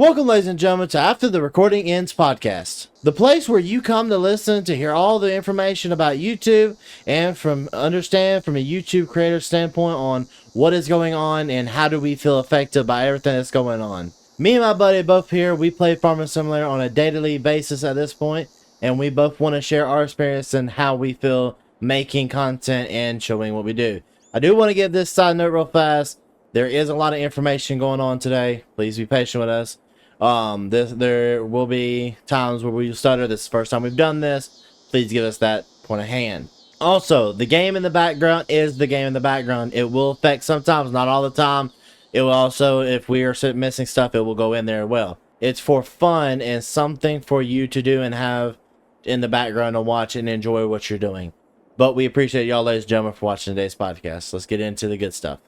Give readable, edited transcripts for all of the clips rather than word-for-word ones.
Welcome, ladies and gentlemen, to After the Recording Ends podcast, the place where you come to listen to hear all the information about YouTube and understand from a YouTube creator standpoint on what is going on and how do we feel affected by everything that's going on. Me and my buddy both here, we play Farming Simulator on a daily basis at this point, and we both want to share our experience and how we feel making content and showing what we do. I do want to give this side note real fast. There is a lot of information going on today. Please be patient with us. There will be times where we stutter. This is the first time we've done this. Please give us that point of hand. Also, the game in the background is the game in the background. It will affect sometimes, not all the time. It will also, if we are missing stuff, it will go in there as well. It's for fun and something for you to do and have in the background and watch and enjoy what you're doing. But we appreciate y'all, ladies and gentlemen, for watching today's podcast. Let's get into the good stuff.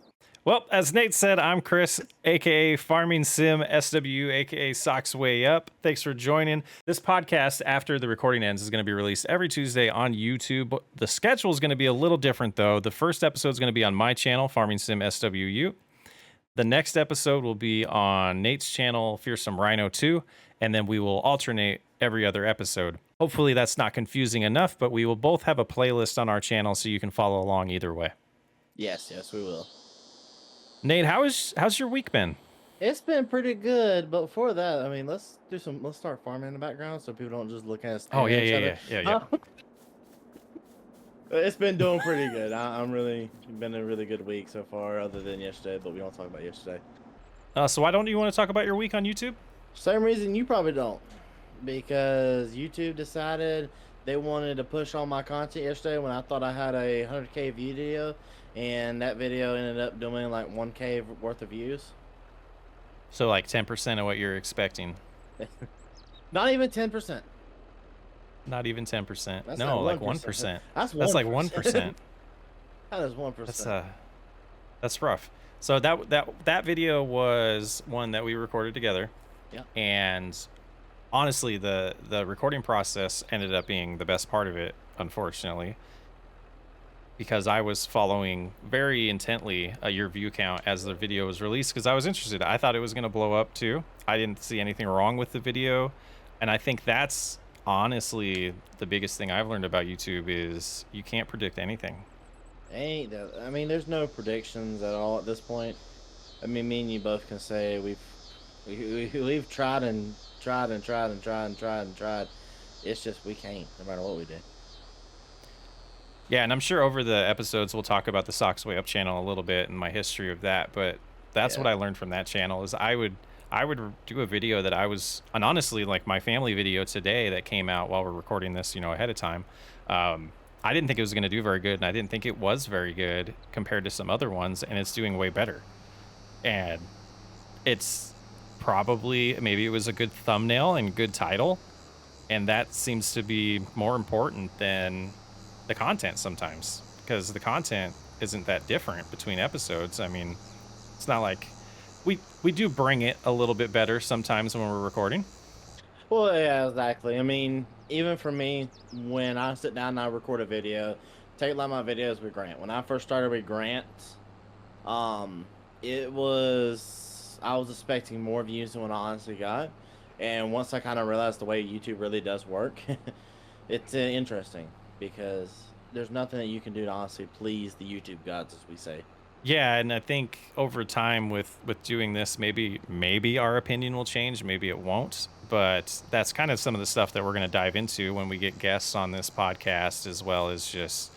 Well, as Nate said, I'm Chris, aka Farming Sim SW, aka Socks Way Up. Thanks for joining. This podcast, after the recording ends, is going to be released every Tuesday on YouTube. The schedule is going to be a little different, though. The first episode is going to be on my channel, Farming Sim SWU. The next episode will be on Nate's channel, Fearsome Rhino 2, and then we will alternate every other episode. Hopefully that's not confusing enough, but we will both have a playlist on our channel so you can follow along either way. Yes, we will. Nate, how's your week been? It's been pretty good, but before that, I mean, let's start farming in the background so people don't just look at us. Oh yeah. It's been doing pretty good. I'm really been a really good week so far, other than yesterday, but we don't talk about yesterday. So why don't you want to talk about your week on YouTube? Same reason you probably don't, because YouTube decided they wanted to push all my content yesterday when I thought I had a 100K video. And that video ended up doing like 1K worth of views. So like 10% of what you're expecting. Not even 10%. Not even 10%. That's no, like 1%. That's like 1%. That is 1%. That's rough. So that video was one that we recorded together. Yeah. And honestly, the recording process ended up being the best part of it, unfortunately. Because I was following very intently your view count as the video was released, because I was interested. I thought it was going to blow up too. I didn't see anything wrong with the video, and I think that's honestly the biggest thing I've learned about YouTube is you can't predict anything. I mean, there's no predictions at all at this point. I mean, me and you both can say we've tried and tried. It's just we can't, no matter what we do. Yeah, and I'm sure over the episodes we'll talk about the Socks Way Up channel a little bit and my history of that, but that's what I learned from that channel is I would do a video that I was, and honestly, like my family video today that came out while we're recording this, ahead of time, I didn't think it was going to do very good, and I didn't think it was very good compared to some other ones, and it's doing way better. And it's probably, maybe it was a good thumbnail and good title, and that seems to be more important than the content sometimes, because the content isn't that different between episodes. I mean, it's not like we do bring it a little bit better sometimes when we're recording. Well, yeah, exactly. I mean, even for me, when I sit down and I record a video, take like my videos with Grant. When I first started with Grant, I was expecting more views than what I honestly got. And once I kind of realized the way YouTube really does work, it's interesting. Because there's nothing that you can do to honestly please the YouTube gods, as we say. Yeah, and I think over time with doing this, maybe our opinion will change, maybe it won't. But that's kind of some of the stuff that we're going to dive into when we get guests on this podcast, as well as just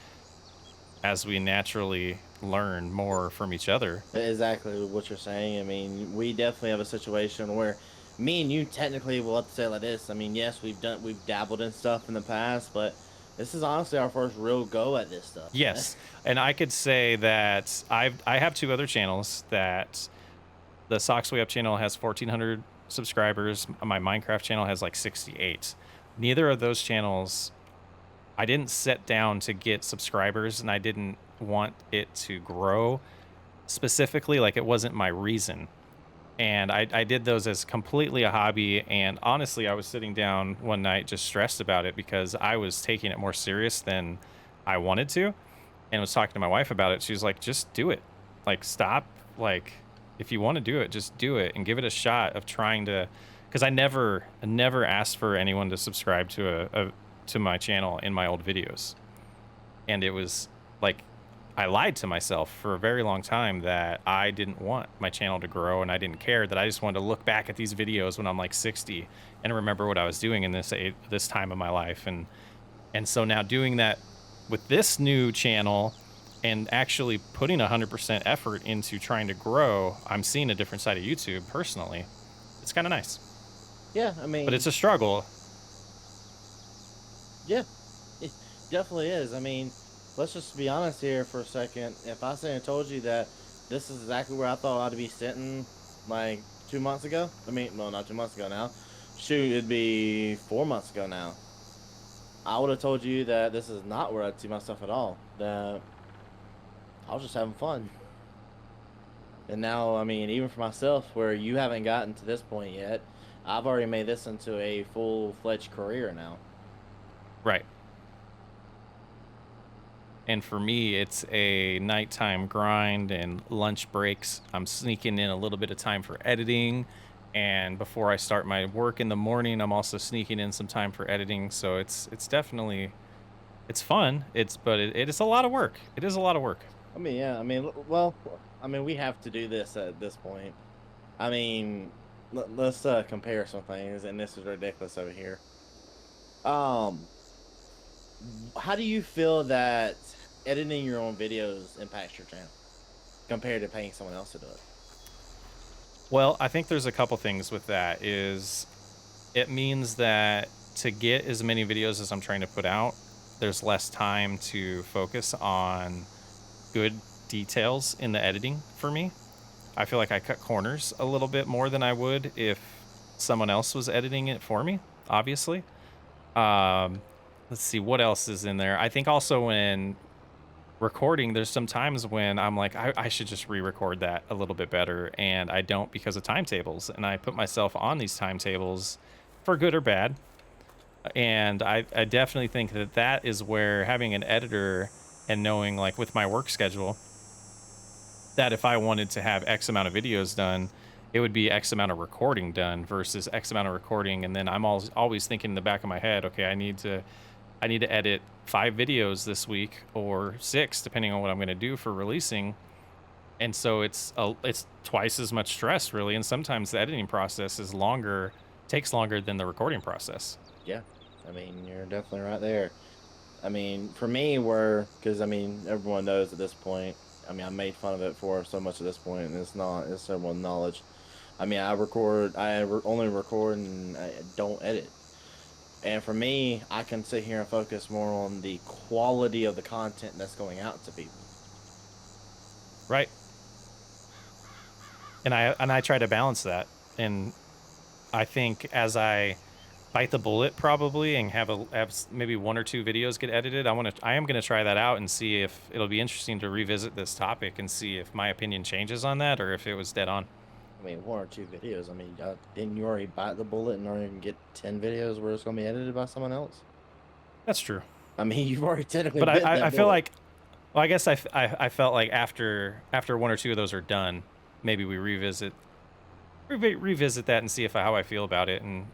as we naturally learn more from each other. Exactly what you're saying. I mean, we definitely have a situation where me and you technically will have to say it like this. I mean, yes, we've dabbled in stuff in the past, but this is honestly our first real go at this stuff. Yes, and I could say that I have two other channels. That the Socks Way Up channel has 1,400 subscribers. My Minecraft channel has like 68. Neither of those channels, I didn't set down to get subscribers, and I didn't want it to grow specifically. Like, it wasn't my reason. And I did those as completely a hobby. And honestly, I was sitting down one night just stressed about it because I was taking it more serious than I wanted to. And was talking to my wife about it. She was like, just do it. Like, stop, like, if you want to do it, just do it and give it a shot of trying to, because I never asked for anyone to subscribe to to my channel in my old videos. And it was like, I lied to myself for a very long time that I didn't want my channel to grow and I didn't care, that I just wanted to look back at these videos when I'm like 60 and remember what I was doing in this time of my life. And so now doing that with this new channel and actually putting 100% effort into trying to grow, I'm seeing a different side of YouTube personally. It's kind of nice, Yeah, I but mean, it's a struggle. yeah, it definitely is. I mean, let's just be honest here for a second. If I said and told you that this is exactly where I thought I'd be sitting like 2 months ago, I mean, well, not 2 months ago now. Shoot, it'd be 4 months ago now. I would have told you that this is not where I'd see myself at all. That I was just having fun. And now, I mean, even for myself, where you haven't gotten to this point yet, I've already made this into a full-fledged career now. Right. And for me, it's a nighttime grind and lunch breaks. I'm sneaking in a little bit of time for editing. And before I start my work in the morning, I'm also sneaking in some time for editing. So it's definitely, it's fun. It is a lot of work. It is a lot of work. I mean, yeah, I mean, well, I mean, we have to do this at this point. I mean, let's compare some things, and this is ridiculous over here. Um, how do you feel that editing your own videos impacts your channel compared to paying someone else to do it? Well, I think there's a couple things with that is it means that to get as many videos as I'm trying to put out, there's less time to focus on good details in the editing for me. I feel like I cut corners a little bit more than I would if someone else was editing it for me, obviously. Um, let's see what else is in there. I think also when recording, there's some times when I'm like, I should just re-record that a little bit better, and I don't because of timetables, and I put myself on these timetables for good or bad. And I definitely think that that is where having an editor and knowing, like with my work schedule, that if I wanted to have X amount of videos done, it would be X amount of recording done versus X amount of recording. And then I'm always thinking in the back of my head, okay, I need to edit 5 videos this week or 6, depending on what I'm going to do for releasing. And so it's twice as much stress really. And sometimes the editing process takes longer than the recording process. Yeah, I mean, you're definitely right there. I mean, for me, because I mean, everyone knows at this point. I mean, I made fun of it for so much at this point, and it's everyone's knowledge. I mean, only record and I don't edit. And for me, I can sit here and focus more on the quality of the content that's going out to people. Right. And I try to balance that. And I think as I bite the bullet probably and have maybe 1 or 2 videos get edited, I am gonna try that out and see if it'll be interesting to revisit this topic and see if my opinion changes on that or if it was dead on. I mean, 1 or 2 videos. I mean, didn't you already bite the bullet and already get 10 videos where it's going to be edited by someone else? That's true. I mean, you've already technically But bit I that feel bullet. like, well, I guess I felt like after 1 or 2 of those are done, maybe we revisit that and see if how I feel about it. And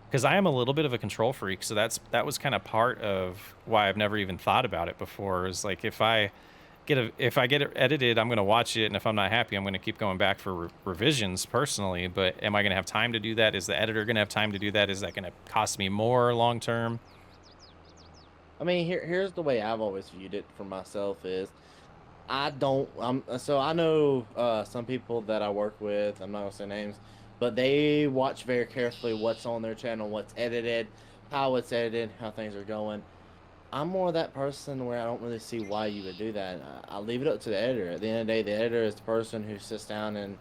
because I am a little bit of a control freak, so that was kind of part of why I've never even thought about it before. Is like if I get it edited, I'm gonna watch it, and if I'm not happy, I'm gonna keep going back for revisions personally. But am I gonna have time to do that? Is the editor gonna have time to do that? Is that gonna cost me more long term? I mean, here's the way I've always viewed it for myself is I don't. So I know some people that I work with. I'm not gonna say names, but they watch very carefully what's on their channel, what's edited, how it's edited, how things are going. I'm more that person where I don't really see why you would do that. I leave it up to the editor. At the end of the day, the editor is the person who sits down and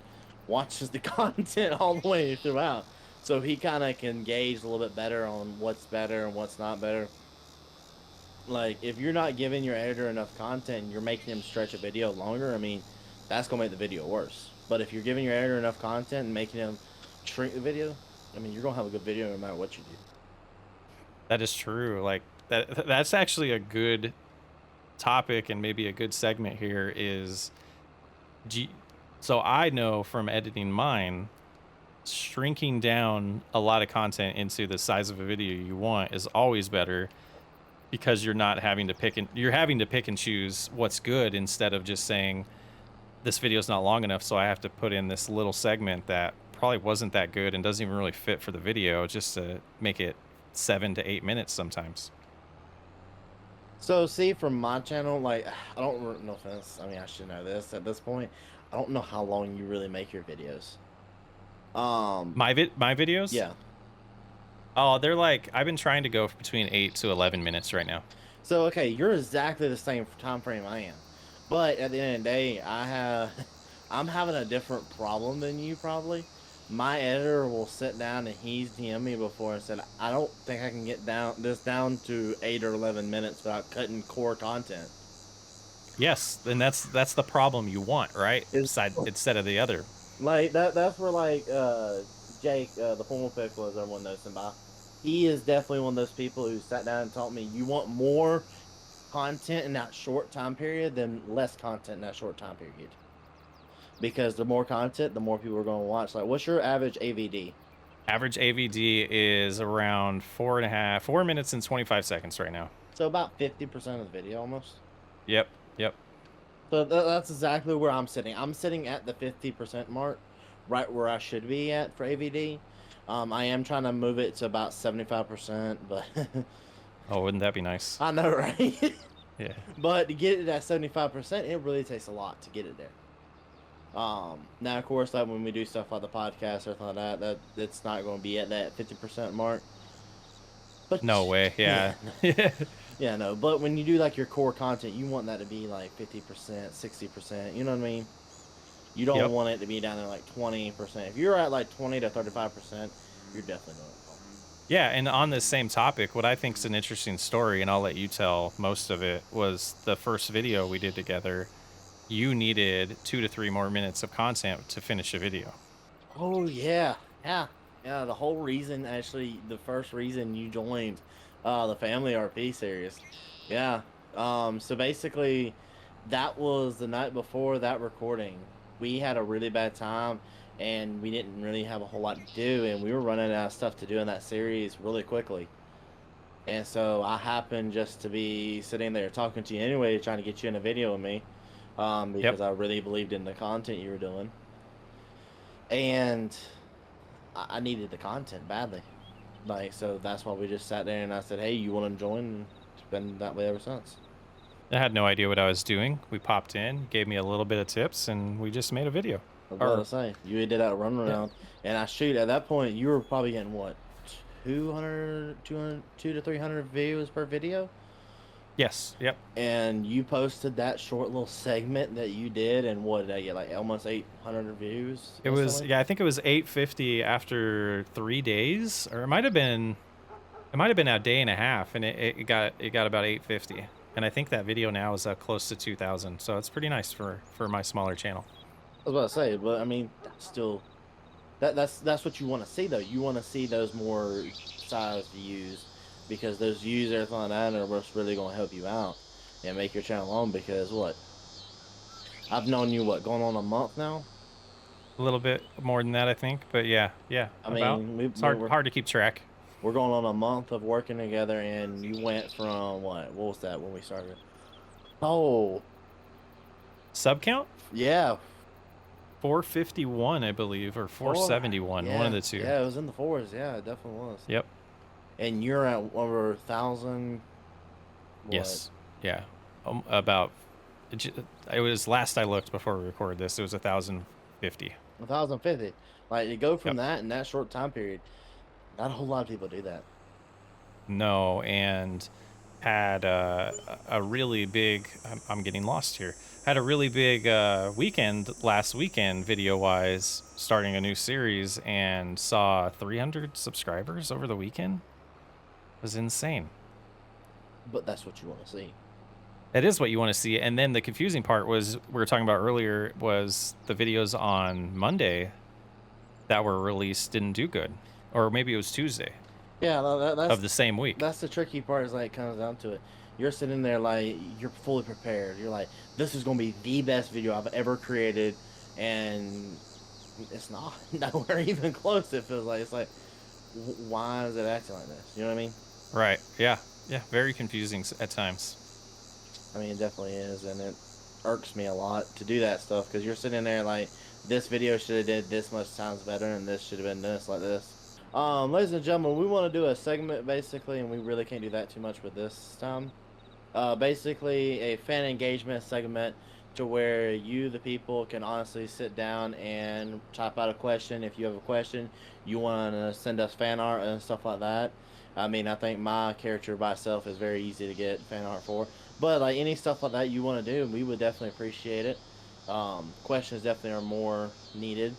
watches the content all the way throughout. So he kind of can gauge a little bit better on what's better and what's not better. Like, if you're not giving your editor enough content and you're making him stretch a video longer, I mean, that's going to make the video worse. But if you're giving your editor enough content and making him shrink the video, I mean, you're going to have a good video no matter what you do. That is true. Like that's actually a good topic and maybe a good segment here is So I know from editing mine, shrinking down a lot of content into the size of a video you want is always better because you're having to pick and choose what's good instead of just saying this video's not long enough, so I have to put in this little segment that probably wasn't that good and doesn't even really fit for the video just to make it 7 to 8 minutes sometimes. So see, from my channel, like I don't, no offense. I mean, I should know this at this point. I don't know how long you really make your videos. My videos? Yeah. Oh, they're like I've been trying to go between 8 to 11 minutes right now. So okay, you're exactly the same time frame I am, but at the end of the day, I'm having a different problem than you probably. My editor will sit down and he's DM'd me before and said, I don't think I can get down to 8 or 11 minutes without cutting core content. Yes, and that's the problem you want, right? Is Instead of the other. like that's where like Jake, the formal pick was everyone knows him by. He is definitely one of those people who sat down and taught me you want more content in that short time period than less content in that short time period. Because the more content, the more people are going to watch. Like, what's your average AVD? Average AVD is around 4 minutes and 25 seconds right now. So about 50% of the video almost. Yep. Yep. So that's exactly where I'm sitting. I'm sitting at the 50% mark, right where I should be at for AVD. I am trying to move it to about 75%, but Oh, wouldn't that be nice? I know, right? Yeah. But to get it at 75%, it really takes a lot to get it there. Now of course, like when we do stuff like the podcast or something like that, it's not going to be at that 50% mark. But No way. Yeah. Yeah. yeah, no. But when you do like your core content, you want that to be like 50%, 60%. You know what I mean? You don't want it to be down there like 20%. If you're at like 20 to 35%, you're definitely doing it wrong. Yeah, and on this same topic, what I think is an interesting story, and I'll let you tell most of it, was the first video we did together. You needed 2 to 3 more minutes of content to finish a video. Oh yeah, yeah. The whole reason, actually, the first reason you joined the Family RP series. Yeah. So basically, that was the night before that recording. We had a really bad time, and we didn't really have a whole lot to do, and we were running out of stuff to do in that series really quickly. And so I happened just to be sitting there talking to you anyway, trying to get you in a video with me, because I really believed in the content you were doing. And I needed the content badly. Like, so that's why we just sat there and I said, hey, you want to join? And it's been that way ever since. I had no idea what I was doing. We popped in, gave me a little bit of tips, and we just made a video. I was about to say, you did that run around. Yeah. And I shoot, at that point, you were probably getting what? 200 to 300 views per video? Yes. Yep. And you posted that short little segment that you did, and what did I get? Like almost 800 views? It was, yeah, I think it was 850 after 3 days, or it might have been a day and a half, and it got about 850. And I think that video now is close to 2,000, so it's pretty nice for my smaller channel. I was about to say, but I mean, still, that's what you want to see though. You want to see those more sized views, because those views, everything like that, are what's really going to help you out and make your channel on. Because what, I've known you going on a month now. A little bit more than that, I think, but yeah. I mean, it's hard to keep track. We're going on a month of working together, and you went from what was that when we started? Oh, sub count? Yeah. 451, I believe, or 471, one of the two. Yeah, it was in the fours. Yeah, it definitely was. Yep. And you're at over 1,000. Yes. Yeah. It was last I looked before we recorded this. It was 1,050. 1,050. Like, to go from that in that short time period, not a whole lot of people do that. No, and had a really big. I'm getting lost here. Had a really big weekend last weekend, video-wise, starting a new series, and saw 300 subscribers over the weekend. It was insane. But that's what you want to see. It is what you want to see. And then the confusing part was, we were talking about earlier, was the videos on Monday that were released didn't do good. Or maybe it was Tuesday. Yeah, that's of the same week. That's the tricky part, is like, it comes down to it. You're sitting there like, you're fully prepared. You're like, this is going to be the best video I've ever created, and it's not nowhere even close. It feels like it's like, why is it acting like this? You know what I mean? Right. Yeah. Yeah. Very confusing at times. I mean, it definitely is, and it irks me a lot to do that stuff because you're sitting there like, this video should have did this much times better, and this should have been this like this. Ladies and gentlemen, we want to do a segment basically, and we really can't do that too much with this time. Basically, a fan engagement segment to where you, the people, can honestly sit down and type out a question. If you have a question, you want to send us fan art and stuff like that. I mean, I think my character by itself is very easy to get fan art for. But like any stuff like that you want to do, we would definitely appreciate it. Questions definitely are more needed.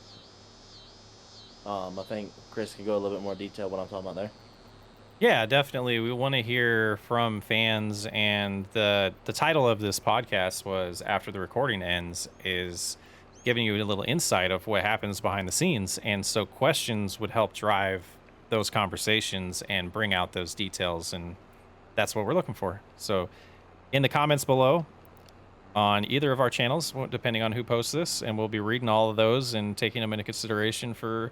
I think Chris can go a little bit more detail what I'm talking about there. Yeah, definitely. We want to hear from fans, and the title of this podcast was "After the Recording Ends," is giving you a little insight of what happens behind the scenes, and so questions would help drive those conversations and bring out those details, and that's what we're looking for. So, in the comments below on either of our channels, depending on who posts this, and we'll be reading all of those and taking them into consideration for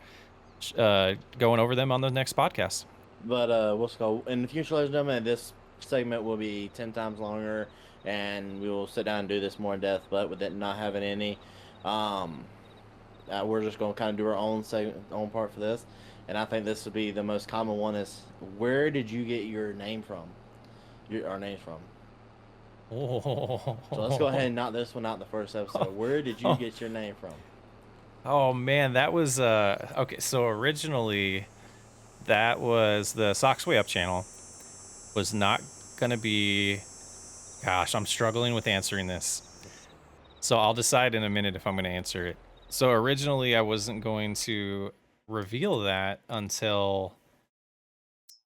going over them on the next podcast. But we'll go in the future, ladies and gentlemen. This segment will be 10 times longer, and we will sit down and do this more in depth. But with it not having any, we're just going to kind of do our own segment, own part for this. And I think this would be the most common one: is where did you get your name from? Our names from. Oh. So let's go ahead and knock this one out in the first episode. Where did you get your name from? Oh man, that was okay. So originally, that was the Socks Way Up channel. Was not gonna be. Gosh, I'm struggling with answering this. So I'll decide in a minute if I'm gonna answer it. So originally, I wasn't going to reveal that until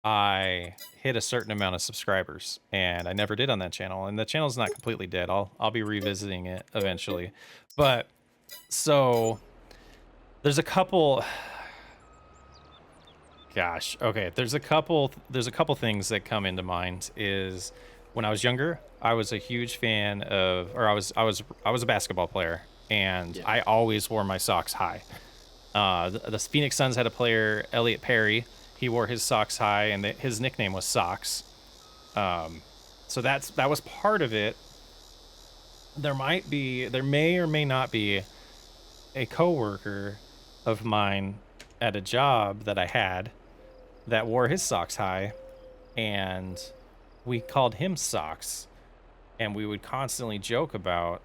I hit a certain amount of subscribers, and I never did on that channel. And the channel's not completely dead. I'll be revisiting it eventually, but so there's a couple. Gosh, okay. There's a couple things that come into mind. Is when I was younger, I was a huge fan of, or I was a basketball player, and Yeah. I always wore my socks high. The Phoenix Suns had a player, Elliot Perry. He wore his socks high, and his nickname was Socks. So that was part of it. There may or may not be a coworker of mine at a job that I had that wore his socks high, and we called him Socks, and we would constantly joke about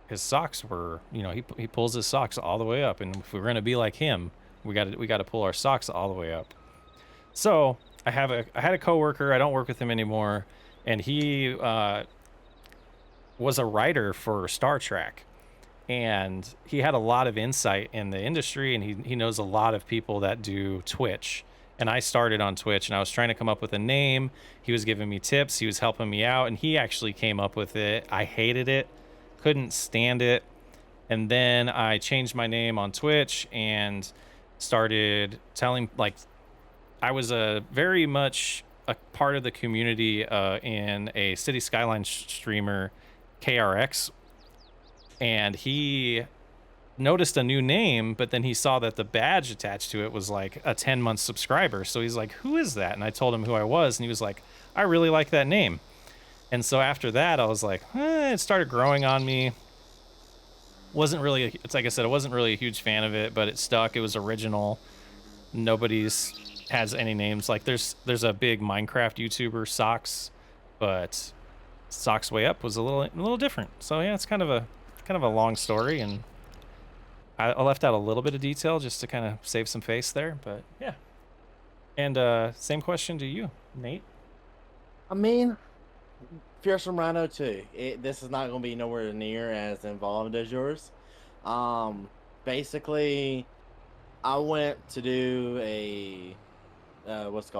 his socks were, he pulls his socks all the way up, and if we're gonna be like him, we got to pull our socks all the way up. So I had a coworker. I don't work with him anymore, and he was a writer for Star Trek, and he had a lot of insight in the industry, and he knows a lot of people that do Twitch. And I started on Twitch, and I was trying to come up with a name. He was giving me tips. He was helping me out, and he actually came up with it. I hated it, couldn't stand it. And then I changed my name on Twitch and started telling, like, I was very much a part of the community in a City Skyline streamer, KRX, and he noticed a new name, but then he saw that the badge attached to it was like a 10-month subscriber. So he's like, who is that? And I told him who I was, and he was like, I really like that name. And so after that, I was like, it started growing on me. It's like I said, I wasn't really a huge fan of it, but it stuck. It was original. Nobody's has any names. Like there's a big Minecraft YouTuber, Socks, but Socks Way Up was a little different. So yeah, it's kind of a long story, and I left out a little bit of detail just to kind of save some face there, but yeah. And same question to you, Nate. I mean, Fearsome Rhino too. This is not going to be nowhere near as involved as yours. Basically, I went to do a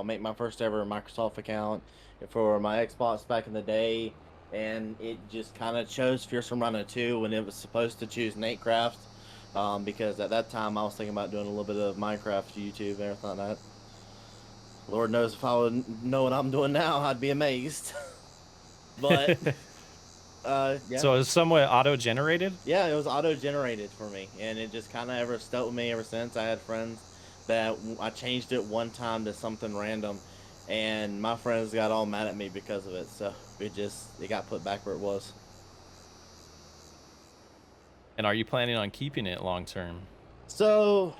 make my first ever Microsoft account for my Xbox back in the day, and it just kind of chose Fearsome Rhino 2 when it was supposed to choose Natecraft, because at that time I was thinking about doing a little bit of Minecraft, YouTube, and everything like that. Lord knows if I would know what I'm doing now, I'd be amazed. But Yeah. So it's somewhat auto-generated. Yeah, it was auto generated for me, and it just kind of ever stuck with me ever since. I had friends that I changed it one time to something random, and my friends got all mad at me because of it. So it got put back where it was. And are you planning on keeping it long term? So,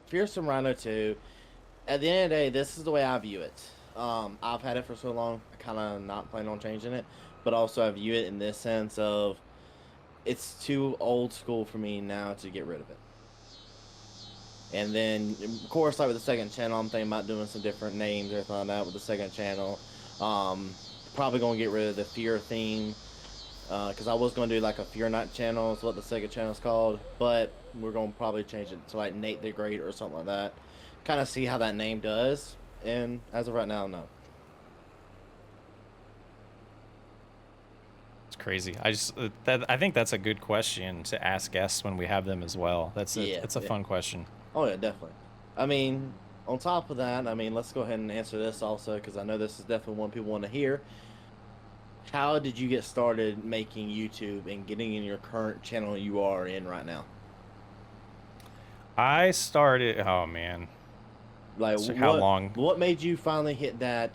Fearsome Rhino 2. At the end of the day, this is the way I view it. I've had it for so long, I kind of not plan on changing it, but also I view it in this sense of it's too old school for me now to get rid of it. And then, of course, like with the second channel, I'm thinking about doing some different names or something like that with the second channel. Probably going to get rid of the fear theme, because I was going to do like a Fear Night channel, is what the second channel is called. But we're going to probably change it to like Nate the Great or something like that. Kind of see how that name does. And as of right now, no. It's crazy. I think that's a good question to ask guests when we have them as well. That's a fun question. Oh, yeah, definitely. I mean, on top of that, I mean, let's go ahead and answer this also, because I know this is definitely one people want to hear. How did you get started making YouTube and getting in your current channel you are in right now? I started. Oh man, Like, so how long? what made you finally hit that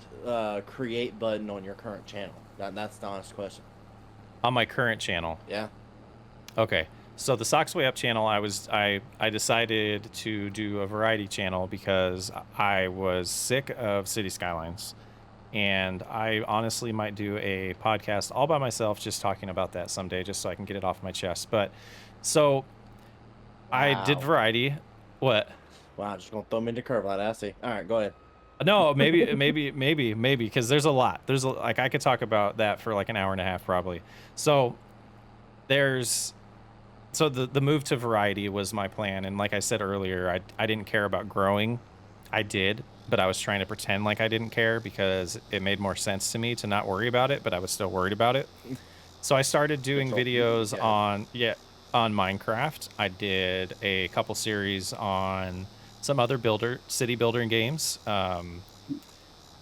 create button on your current channel? That's the honest question. On my current channel. Yeah. Okay. So the Socks Way Up channel, I decided to do a variety channel because I was sick of City Skylines. And I honestly might do a podcast all by myself just talking about that someday just so I can get it off my chest. But so I did Wow. variety. What? Wow, just gonna throw me in the curve like that. I see. All right, go ahead. No, maybe because there's a lot. Like I could talk about that for like an hour and a half probably. So there's so the move to variety was my plan, and like I said earlier, I didn't care about growing. I did, but I was trying to pretend like I didn't care because it made more sense to me to not worry about it, but I was still worried about it. So I started doing videos on Minecraft. I did a couple series on some other city building games.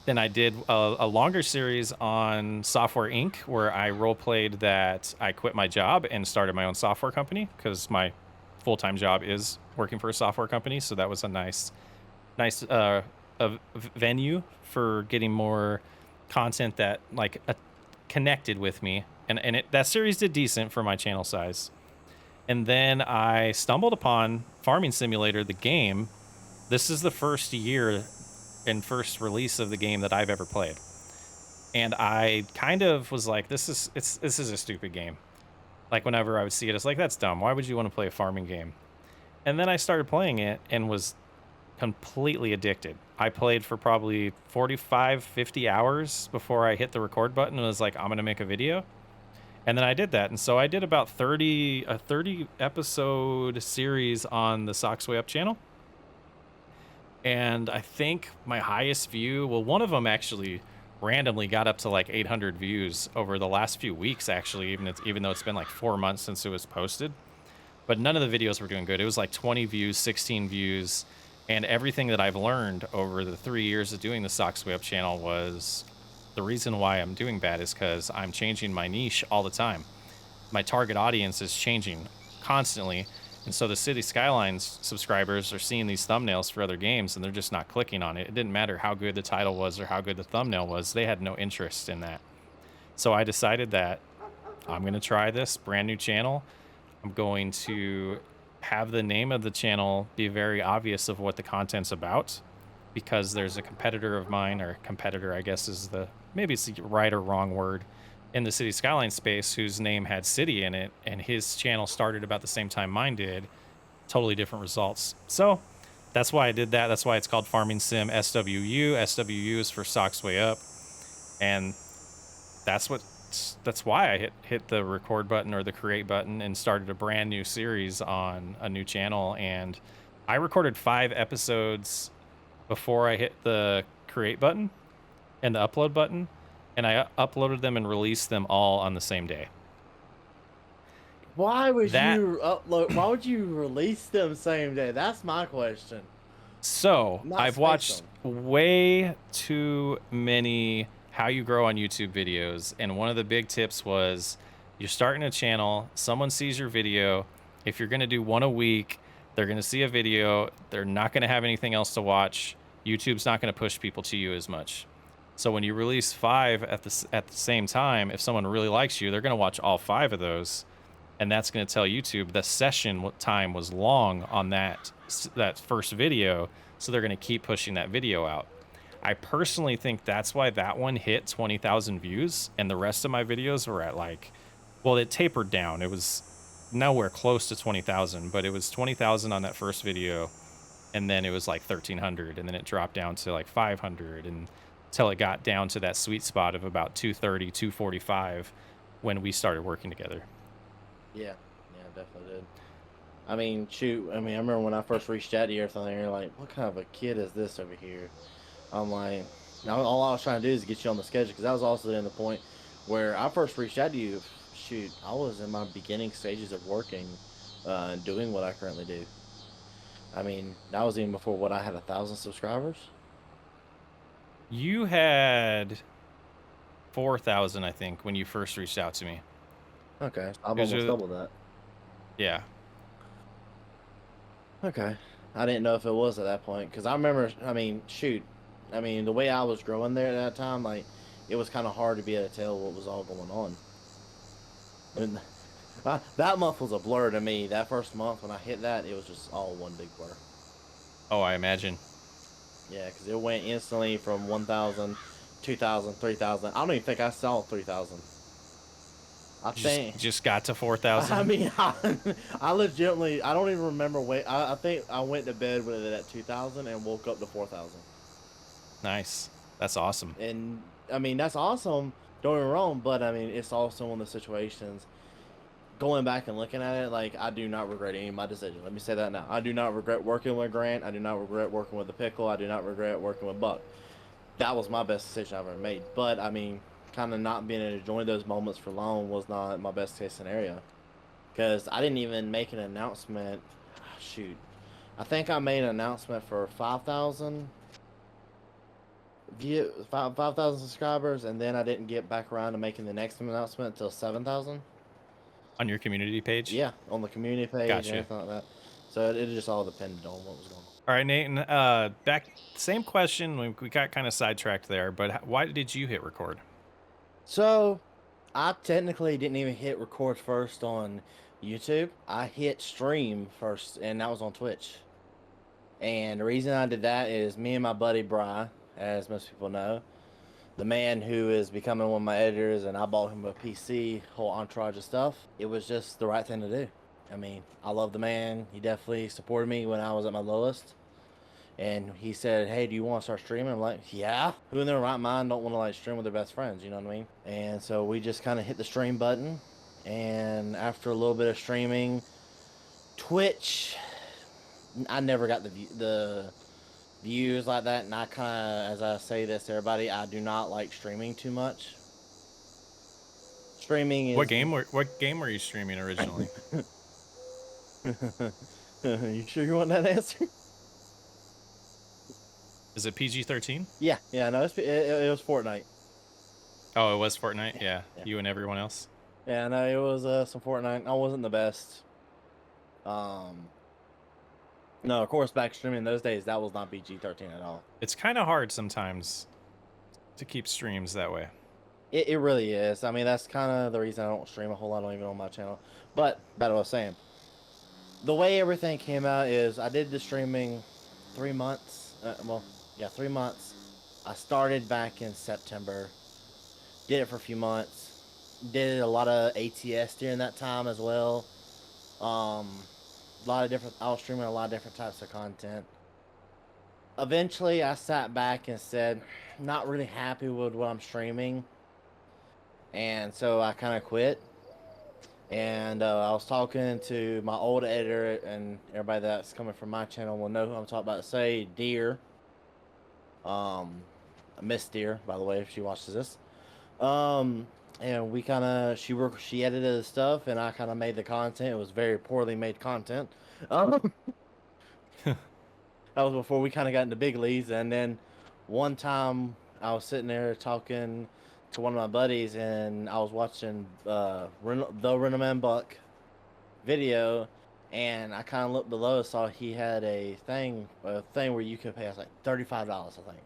Then I did a longer series on Software Inc., where I role played that I quit my job and started my own software company because my full time job is working for a software company. So that was a nice venue for getting more content that connected with me, and that series did decent for my channel size. And then I stumbled upon Farming Simulator, the game. This is the first year and first release of the game that I've ever played. And I kind of was like, this is a stupid game. Like whenever I would see it, it's like, that's dumb. Why would you want to play a farming game? And then I started playing it and was completely addicted. I played for probably 45, 50 hours before I hit the record button and was like, I'm going to make a video. And then I did that. And so I did about a 30 episode series on the Socks Way Up channel. And I think my highest view, well, one of them actually randomly got up to like 800 views over the last few weeks, actually, even though it's been like 4 months since it was posted. But none of the videos were doing good. It was like 20 views, 16 views. And everything that I've learned over the 3 years of doing the Socks Way Up channel was the reason why I'm doing bad is because I'm changing my niche all the time. My target audience is changing constantly. And so the City Skylines subscribers are seeing these thumbnails for other games and they're just not clicking on it. It didn't matter how good the title was or how good the thumbnail was. They had no interest in that. So I decided that I'm going to try this brand new channel. I'm going to have the name of the channel be very obvious of what the content's about, because there's a competitor of mine, or competitor, I guess is maybe it's the right or wrong word, in the City Skyline space whose name had city in it, and his channel started about the same time mine did. Totally different results. So that's why I did that. That's why it's called Farming Sim SWU. SWU is for Socks Way Up. And that's why I hit the record button or the create button and started a brand new series on a new channel. And I recorded 5 episodes before I hit the create button and the upload button, and I uploaded them and released them all on the same day. Why would you release them same day? That's my question. So Not I've space watched them. way too many how you grow on YouTube videos, and one of the big tips was You're starting a channel, someone sees your video. If you're going to do one a week, they're going to see a video. They're not going to have anything else to watch. YouTube's not going to push people to you as much. So when you release 5 at the same time, if someone really likes you, they're going to watch all 5 of those, and that's going to tell YouTube the session time was long on that first video, so they're going to keep pushing that video out. I personally think that's why that one hit 20,000 views, and the rest of my videos were at like, well, it tapered down. It was nowhere close to 20,000, but it was 20,000 on that first video, and then it was like 1,300, and then it dropped down to like 500, and until it got down to that sweet spot of about 230, 245 when we started working together. Yeah, definitely did. I mean, shoot. I mean, I remember when I first reached out to you, everything. You're like, "What kind of a kid is this over here?" I'm like, now all I was trying to do is get you on the schedule, because that was also in the point where I first reached out to you. Shoot, I was in my beginning stages of working, and doing what I currently do. I mean, that was even before what I had 1,000 subscribers. You had 4,000, I think, when you first reached out to me. Okay, I've almost doubled that. Yeah. Okay, I didn't know if it was at that point, because I remember. I mean, shoot. I mean, the way I was growing there at that time, like, it was kind of hard to be able to tell what was all going on. And that month was a blur to me. That first month when I hit that, it was just all one big blur. Oh, I imagine. Yeah, because it went instantly from 1,000, 2,000, 3,000. I don't even think I saw 3,000. I think just got to 4,000. I mean, I legitimately, I don't even remember. I think I went to bed with it at 2,000 and woke up to 4,000. Nice. That's awesome. And I mean, that's awesome. Don't get me wrong, but I mean, it's also one of the situations. Going back and looking at it, like, I do not regret any of my decisions. Let me say that now. I do not regret working with Grant. I do not regret working with the Pickle. I do not regret working with Buck. That was my best decision I've ever made. But I mean, kind of not being able to join those moments for long was not my best case scenario, because I didn't even make an announcement. Shoot, I think I made an announcement for 5,000 subscribers, and then I didn't get back around to making the next announcement until 7,000. On your community page? Yeah, on the community page. Gotcha. And everything like that. So it just all depended on what was going on. All right, Nathan. Back, same question. We got kind of sidetracked there, but why did you hit record? So, I technically didn't even hit record first on YouTube. I hit stream first, and that was on Twitch. And the reason I did that is me and my buddy Bry, as most people know, the man who is becoming one of my editors, and I bought him a PC, whole entourage of stuff. It was just the right thing to do. I mean, I love the man. He definitely supported me when I was at my lowest. And he said, "Hey, do you want to start streaming?" I'm like, "Yeah." Who in their right mind don't want to like stream with their best friends? You know what I mean? And so we just kind of hit the stream button. And after a little bit of streaming, Twitch, I never got the views like that. And I kind of, as I say this to everybody, I do not like streaming too much. Streaming is... What game were you streaming originally? You sure you want that answer? Is it PG-13? Yeah, no, it was Fortnite. Oh, it was Fortnite? Yeah. You and everyone else? Yeah, no, it was some Fortnite. I wasn't the best. No, of course, back streaming those days, that was not PG-13 at all. It's kind of hard sometimes to keep streams that way. It really is. I mean, that's kind of the reason I don't stream a whole lot, even on my channel. But, back to what I was saying. The way everything came out is I did the streaming 3 months. 3 months. I started back in September. Did it for a few months. Did a lot of ATS during that time as well. A lot of different. I was streaming a lot of different types of content. Eventually, I sat back and said, "Not really happy with what I'm streaming," and so I kind of quit. And I was talking to my old editor, and everybody that's coming from my channel will know who I'm talking about. Say Deer. Miss Deer, by the way, if she watches this. And we kind of, she edited the stuff, and I kind of made the content. It was very poorly made content. That was before we kind of got into big leagues. And then one time I was sitting there talking to one of my buddies, and I was watching the Rent-A-Man Buck video, and I kind of looked below, saw he had a thing where you could pay us like $35, I think,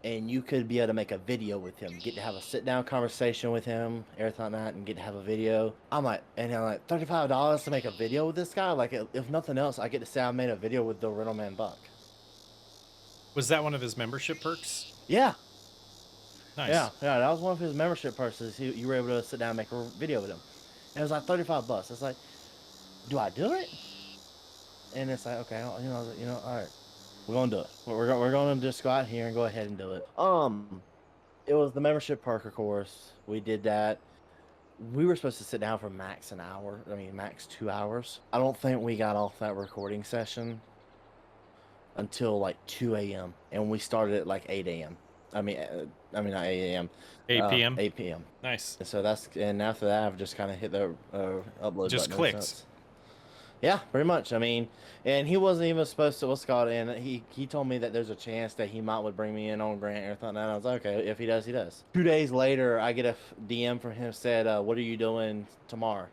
and you could be able to make a video with him, get to have a sit down conversation with him, everything like that, and get to have a video. I'm like $35 to make a video with this guy. Like, if nothing else, I get to say I made a video with the Rent-A-Man Buck. Was that one of his membership perks? Yeah. Nice. Yeah, that was one of his membership perks. You were able to sit down and make a video with him. And it was like $35. It's like, do I do it? And it's like, okay, all right, we're gonna do it. We're gonna just go out here and go ahead and do it. It was the membership perk, of course. We did that. We were supposed to sit down for max an hour. I mean, max 2 hours. I don't think we got off that recording session until like 2 a.m. and we started at like 8 a.m. I mean, not 8 a.m. 8 p.m. 8 p.m. Nice. So and after that, I've just kind of hit the upload. Just button clicked. Yeah, pretty much. I mean, and he wasn't even supposed to. What's called? And he told me that there's a chance that he might would bring me in on Grant or something. And I was like, okay, if he does, he does. 2 days later, I get a DM from him, said, "What are you doing tomorrow?"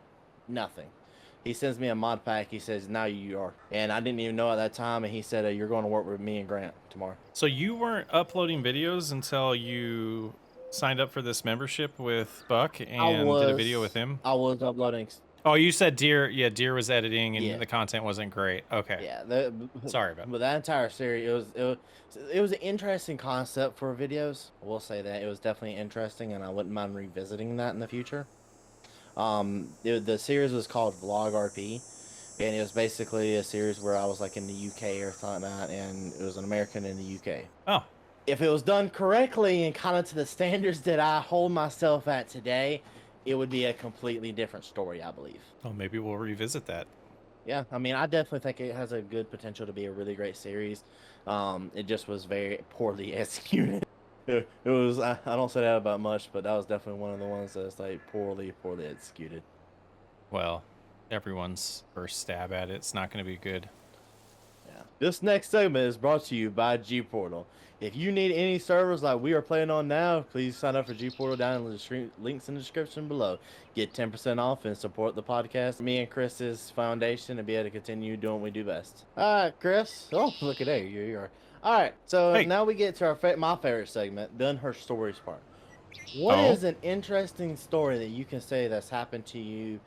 Nothing. He sends me a mod pack. He says, "Now you are." And I didn't even know at that time. And he said, "You're going to work with me and Grant tomorrow." So you weren't uploading videos until you signed up for this membership with Buck and did a video with him? I was uploading. Oh, you said Deer. Yeah, Deer was editing and Yeah. the content wasn't great. Okay. Yeah. Sorry about that. But that entire series, it was an interesting concept for videos. I will say that it was definitely interesting, and I wouldn't mind revisiting that in the future. The series was called Vlog RP, and it was basically a series where I was like in the UK or something like that, and it was an American in the UK. Oh. If it was done correctly and kind of to the standards that I hold myself at today, it would be a completely different story, I believe. Oh, maybe we'll revisit that. Yeah, I mean, I definitely think it has a good potential to be a really great series. It just was very poorly executed. It was, I don't say that about much, but that was definitely one of the ones that's like poorly executed. Well, everyone's first stab at it's not going to be good. Yeah. This next segment is brought to you by G-Portal. If you need any servers like we are playing on now, please sign up for G-Portal down in the links in the description below. Get 10% off and support the podcast, me and Chris's foundation, and be able to continue doing what we do best. All right, Chris. Oh, look at there. You are. All right, so now we get to my favorite segment, the Unheard Stories part. What is an interesting story that you can say that's happened to you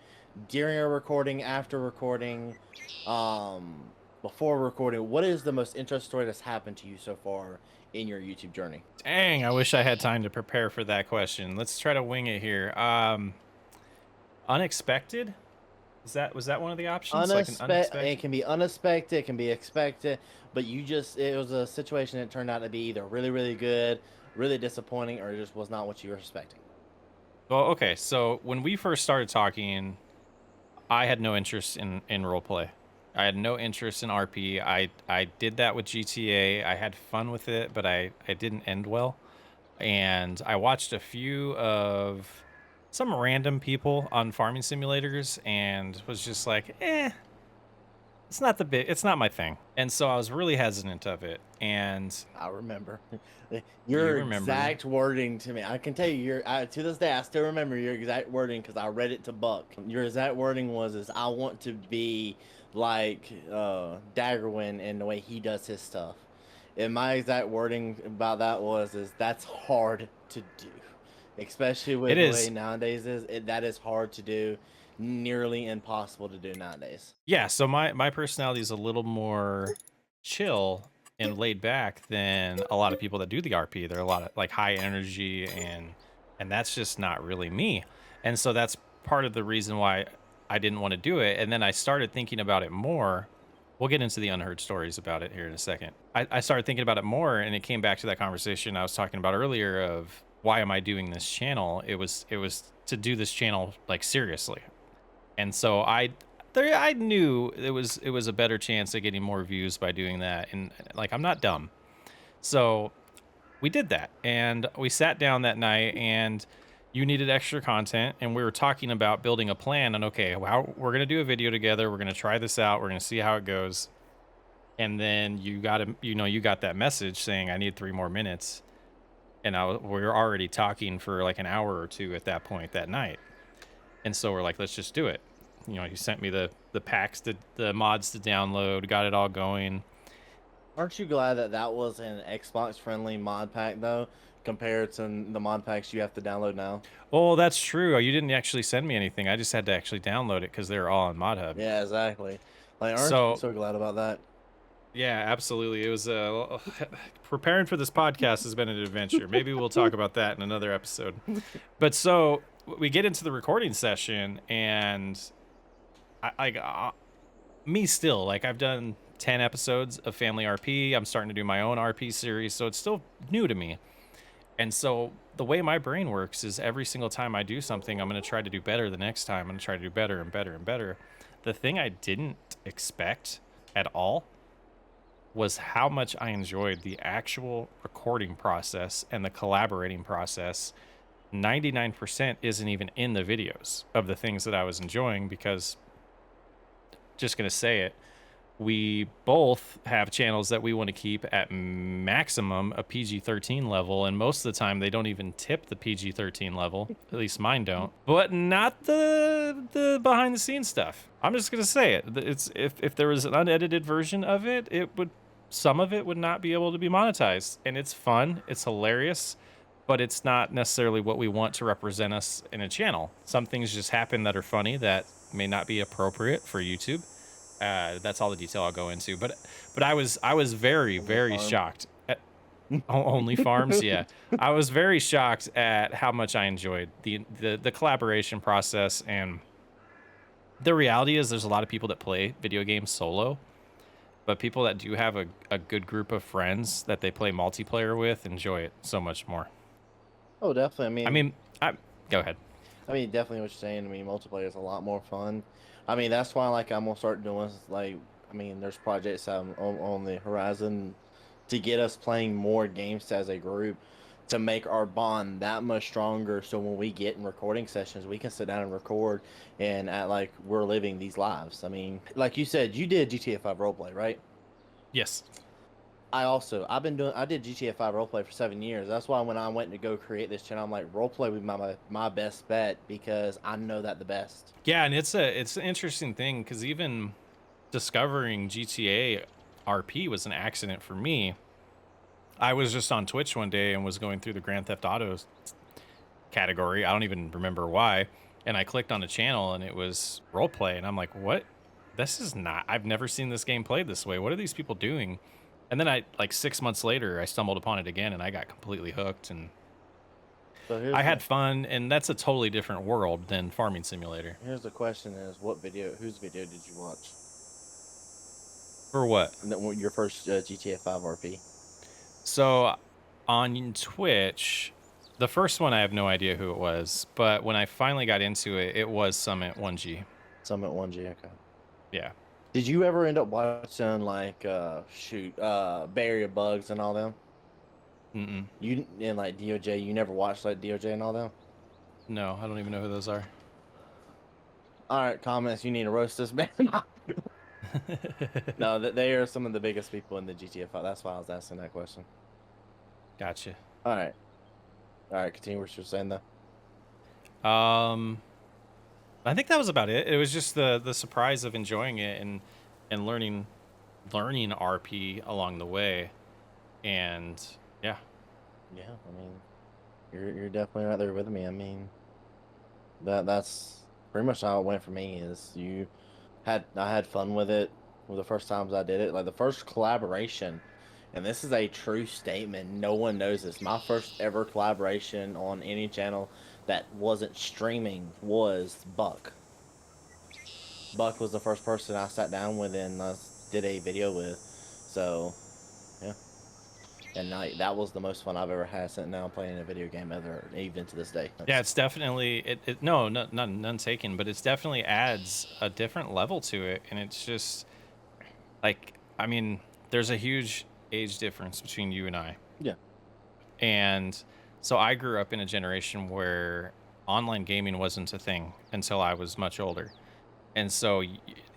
during a recording, after recording, before recording? What is the most interesting story that's happened to you so far in your YouTube journey? Dang, I wish I had time to prepare for that question. Let's try to wing it here. Unexpected? Was that one of the options? Unexpected. It can be unexpected, it can be expected, but it was a situation that turned out to be either really, really good, really disappointing, or it just was not what you were expecting. Well, okay, so when we first started talking, I had no interest in roleplay. I had no interest in RP. I did that with GTA. I had fun with it, but I didn't end well. And I watched a few of some random people on farming simulators and was just like, it's not my thing. And so I was really hesitant of it. And I remember your exact wording to me. I can tell you, to this day, I still remember your exact wording because I read it to Buck. Your exact wording was, I want to be like Daggerwin in the way he does his stuff. And my exact wording about that was, that's hard to do. Especially with the way nowadays that is hard to do, nearly impossible to do nowadays. Yeah, so my personality is a little more chill and laid back than a lot of people that do the RP. They're a lot of like high energy, and that's just not really me. And so that's part of the reason why I didn't want to do it. And then I started thinking about it more. We'll get into the unheard stories about it here in a second. I started thinking about it more, and it came back to that conversation I was talking about earlier of, why am I doing this channel? It was to do this channel like seriously. And so I knew it was a better chance of getting more views by doing that. And like, I'm not dumb. So we did that, and we sat down that night, and you needed extra content, and we were talking about building a plan on, okay, well, we're going to do a video together. We're going to try this out. We're going to see how it goes. And then you got that message saying I need 3 more minutes. and we were already talking for like an hour or two at that point that night. And so we're like, let's just do it. You know, he sent me the packs, the mods to download, got it all going. Aren't you glad that that was an Xbox friendly mod pack though, compared to the mod packs you have to download now? Oh, that's true. You didn't actually send me anything. I just had to actually download it because they were all on Mod Hub. Yeah, exactly. Like, aren't you So so glad about that? yeah, absolutely. It was preparing for this podcast has been an adventure. Maybe we'll talk about that in another episode. But so we get into the recording session, and me still, like, I've done 10 episodes of Family RP. I'm starting to do my own RP series, so it's still new to me. And so the way my brain works is every single time I do something, I'm going to try to do better the next time. I'm going to try to do better and better and better. The thing I didn't expect at all was how much I enjoyed the actual recording process and the collaborating process. 99% isn't even in the videos of the things that I was enjoying because, just going to say it, we both have channels that we want to keep at maximum a PG-13 level, and most of the time they don't even tip the PG-13 level. At least mine don't. But not the behind the scenes stuff. I'm just gonna say it. It's if there was an unedited version of it, some of it would not be able to be monetized, and it's fun, it's hilarious, but it's not necessarily what we want to represent us in a channel. Some things just happen that are funny that may not be appropriate for YouTube. That's all the detail I'll go into. But I was very shocked at only farms. Yeah, I was very shocked at how much I enjoyed the collaboration process. And the reality is, there's a lot of people that play video games solo, but people that do have a good group of friends that they play multiplayer with enjoy it so much more. Oh, definitely. Go ahead. I mean, definitely what you're saying. I mean, multiplayer is a lot more fun. I mean, that's why like I'm gonna start doing like, I mean, there's projects on the horizon to get us playing more games as a group to make our bond that much stronger. So when we get in recording sessions, we can sit down and record and act like we're living these lives. I mean, like you said, you did GTA 5 roleplay, right? Yes. I did GTA 5 roleplay for 7 years. That's why when I went to go create this channel, I'm like, roleplay would be my best bet because I know that the best. Yeah, and it's an interesting thing because even discovering GTA RP was an accident for me. I was just on Twitch one day and was going through the Grand Theft Auto category. I don't even remember why. And I clicked on a channel and it was roleplay. And I'm like, what? This is not, I've never seen this game played this way. What are these people doing? And then like 6 months later, I stumbled upon it again and I got completely hooked. And So I had fun. And that's a totally different world than Farming Simulator. here's the question: is whose video did you watch? For what? Your first GTA 5 RP. So on Twitch, the first one, I have no idea who it was, but when I finally got into it, it was Summit 1G. Summit 1G, okay. Yeah. Did you ever end up watching like Barrier Bugs and all them? Mm-mm. You and like DOJ, you never watched like DOJ and all them? No, I don't even know who those are. All right, comments. You need to roast this man. No, they are some of the biggest people in the GTA 5. That's why I was asking that question. Gotcha. All right, continue what you're saying though. I think that was about it. It was just the surprise of enjoying it and learning RP along the way, and yeah. Yeah, I mean, you're definitely right there with me. I mean, that's pretty much how it went for me. I had fun with it the first times I did it. Like the first collaboration, and this is a true statement. No one knows this. My first ever collaboration on any channel that wasn't streaming was Buck. Buck was the first person I sat down with and did a video with. So, yeah. And that was the most fun I've ever had sitting down playing a video game ever, even to this day. Yeah, it's definitely none taken, but it's definitely adds a different level to it, and it's just like, I mean, there's a huge age difference between you and I. Yeah. And so I grew up in a generation where online gaming wasn't a thing until I was much older. And so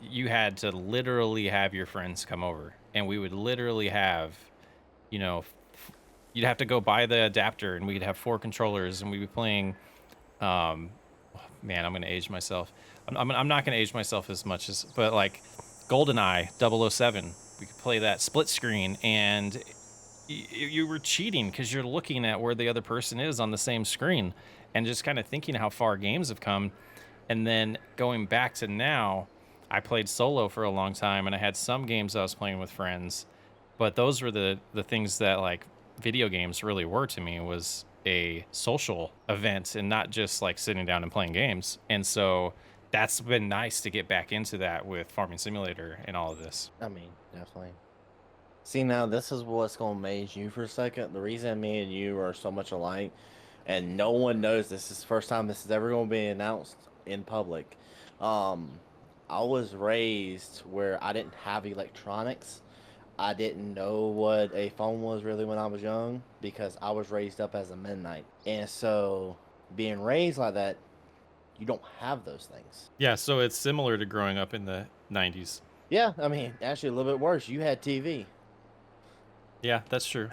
you had to literally have your friends come over, and we would literally have, you'd have to go buy the adapter, and we'd have 4 controllers, and we'd be playing. Um, Man, I'm gonna age myself. I'm not gonna age myself as much as, but like GoldenEye 007, we could play that split screen, and you were cheating because you're looking at where the other person is on the same screen, and just kind of thinking how far games have come. And then going back to now, I played solo for a long time, and I had some games I was playing with friends, but those were the things that like video games really were to me, was a social event and not just like sitting down and playing games. And so that's been nice to get back into that with Farming Simulator and all of this. I mean, definitely. See, now this is what's gonna amaze you for a second. The reason me and you are so much alike, and no one knows this is the first time this is ever gonna be announced in public. Um, I was raised where I didn't have electronics. I didn't know what a phone was really when I was young because I was raised up as a Mennonite. And so, being raised like that, you don't have those things. Yeah, so it's similar to growing up in the 90s. Yeah, I mean, actually, a little bit worse. You had TV. Yeah, that's true.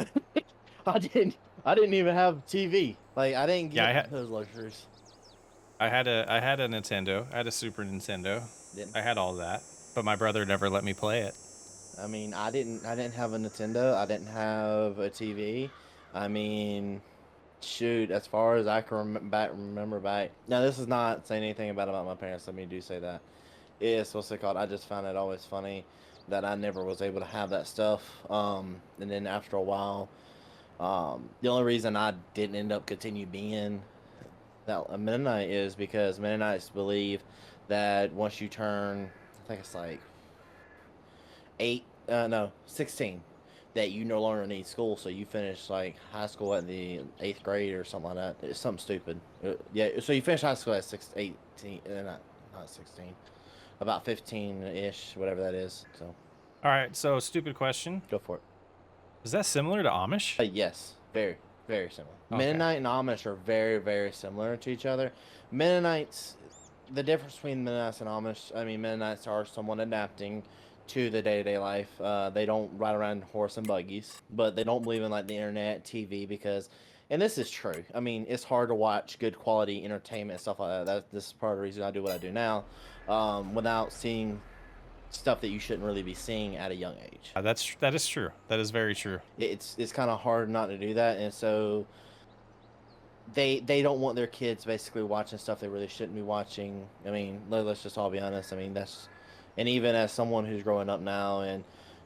I didn't. I didn't even have TV. Like, I didn't Yeah, get those luxuries. I had a Nintendo. I had a Super Nintendo. Didn't. I had all that, but my brother never let me play it. I mean, I didn't. I didn't have a Nintendo. I didn't have a TV. I mean, shoot. As far as I can remember back. Now, this is not saying anything about my parents. Let me do say that. It's what's it called? I just found it always funny that I never was able to have that stuff. And then after a while, the only reason I didn't end up continue being that a Mennonite is because Mennonites believe that once you turn, I think it's like 16, that you no longer need school, so you finish like high school at the 8th grade or something like that. It's something stupid. Yeah, so you finish high school at 18, not 16, about 15-ish, whatever that is. So All right, so stupid question. go for it. Is that similar to Amish? Yes, very, very similar. Okay. Mennonite and Amish are very, very similar to each other. Mennonites, the difference between Mennonites and Amish, I mean, Mennonites are somewhat adapting to the day-to-day life. They don't ride around horse and buggies, but they don't believe in like the internet, TV, because, and this is true. I mean, it's hard to watch good quality entertainment and stuff like that. This is part of the reason I do what I do now, without seeing stuff that you shouldn't really be seeing at a young age. That is true. That is very true. It's kind of hard not to do that, and so they don't want their kids basically watching stuff they really shouldn't be watching. I mean, let's just all be honest. I mean, that's, and even as someone who's growing up now and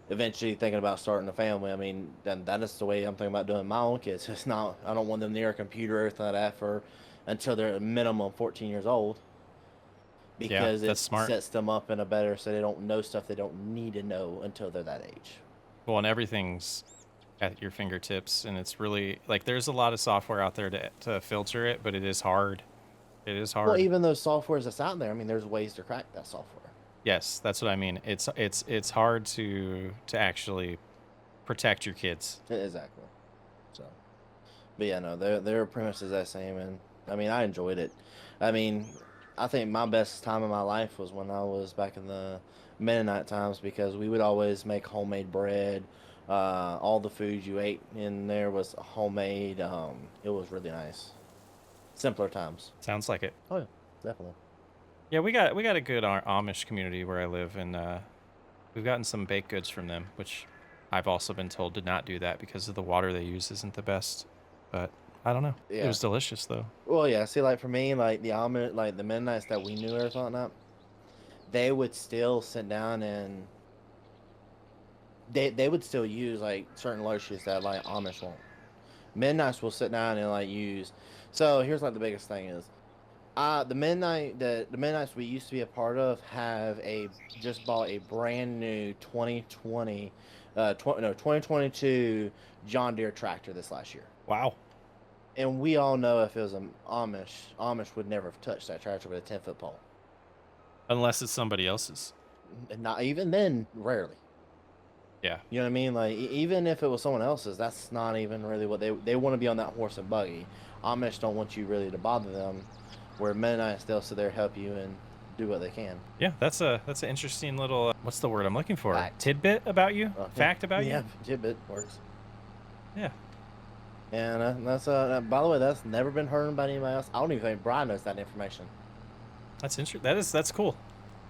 eventually thinking about starting a family, I mean, then that is the way I'm thinking about doing my own kids. It's not, I don't want them near a computer or anything like that for until they're minimum 14 years old. Because that's it smart. sets them up in a better, so they don't know stuff they don't need to know until they're that age. Well, and everything's at your fingertips, and it's really like there's a lot of software out there to filter it, but it is hard. It is hard. Well, even those softwares that's out there, I mean, there's ways to crack that software. Yes, that's what I mean. It's hard to actually protect your kids. Exactly. So, but yeah, no, their premise is that same, and I mean, I enjoyed it. I mean, I think my best time in my life was when I was back in the Mennonite times, because we would always make homemade bread. All the food you ate in there was homemade. It was really nice. Simpler times. Sounds like it. Oh yeah, definitely. Yeah, we got a good Amish community where I live, and we've gotten some baked goods from them, which I've also been told to not do that because of the water they use isn't the best. But I don't know. Yeah. It was delicious though. Well, yeah. See, like for me, like the Amish, like the Mennonites that we knew or something, they would still sit down and they would still use like certain luxuries that like Amish won't. Mennonites will sit down and like use. So here's like the biggest thing is, the Mennonites we used to be a part of have just bought a brand new 2022 John Deere tractor this last year. Wow. And we all know if it was an Amish would never have touched that tractor with a 10-foot pole. Unless it's somebody else's. And not even then, rarely. Yeah. You know what I mean? Like, even if it was someone else's, that's not even really what they want to be on that horse and buggy. Amish don't want you really to bother them, where Mennonites, they'll sit there, help you, and do what they can. Yeah, that's an interesting little, what's the word I'm looking for? Fact. Tidbit about you? Fact about you? Yeah, tidbit works. Yeah. And that's by the way, that's never been heard by anybody else. I don't even think Brian knows that information. That's interesting. That's cool.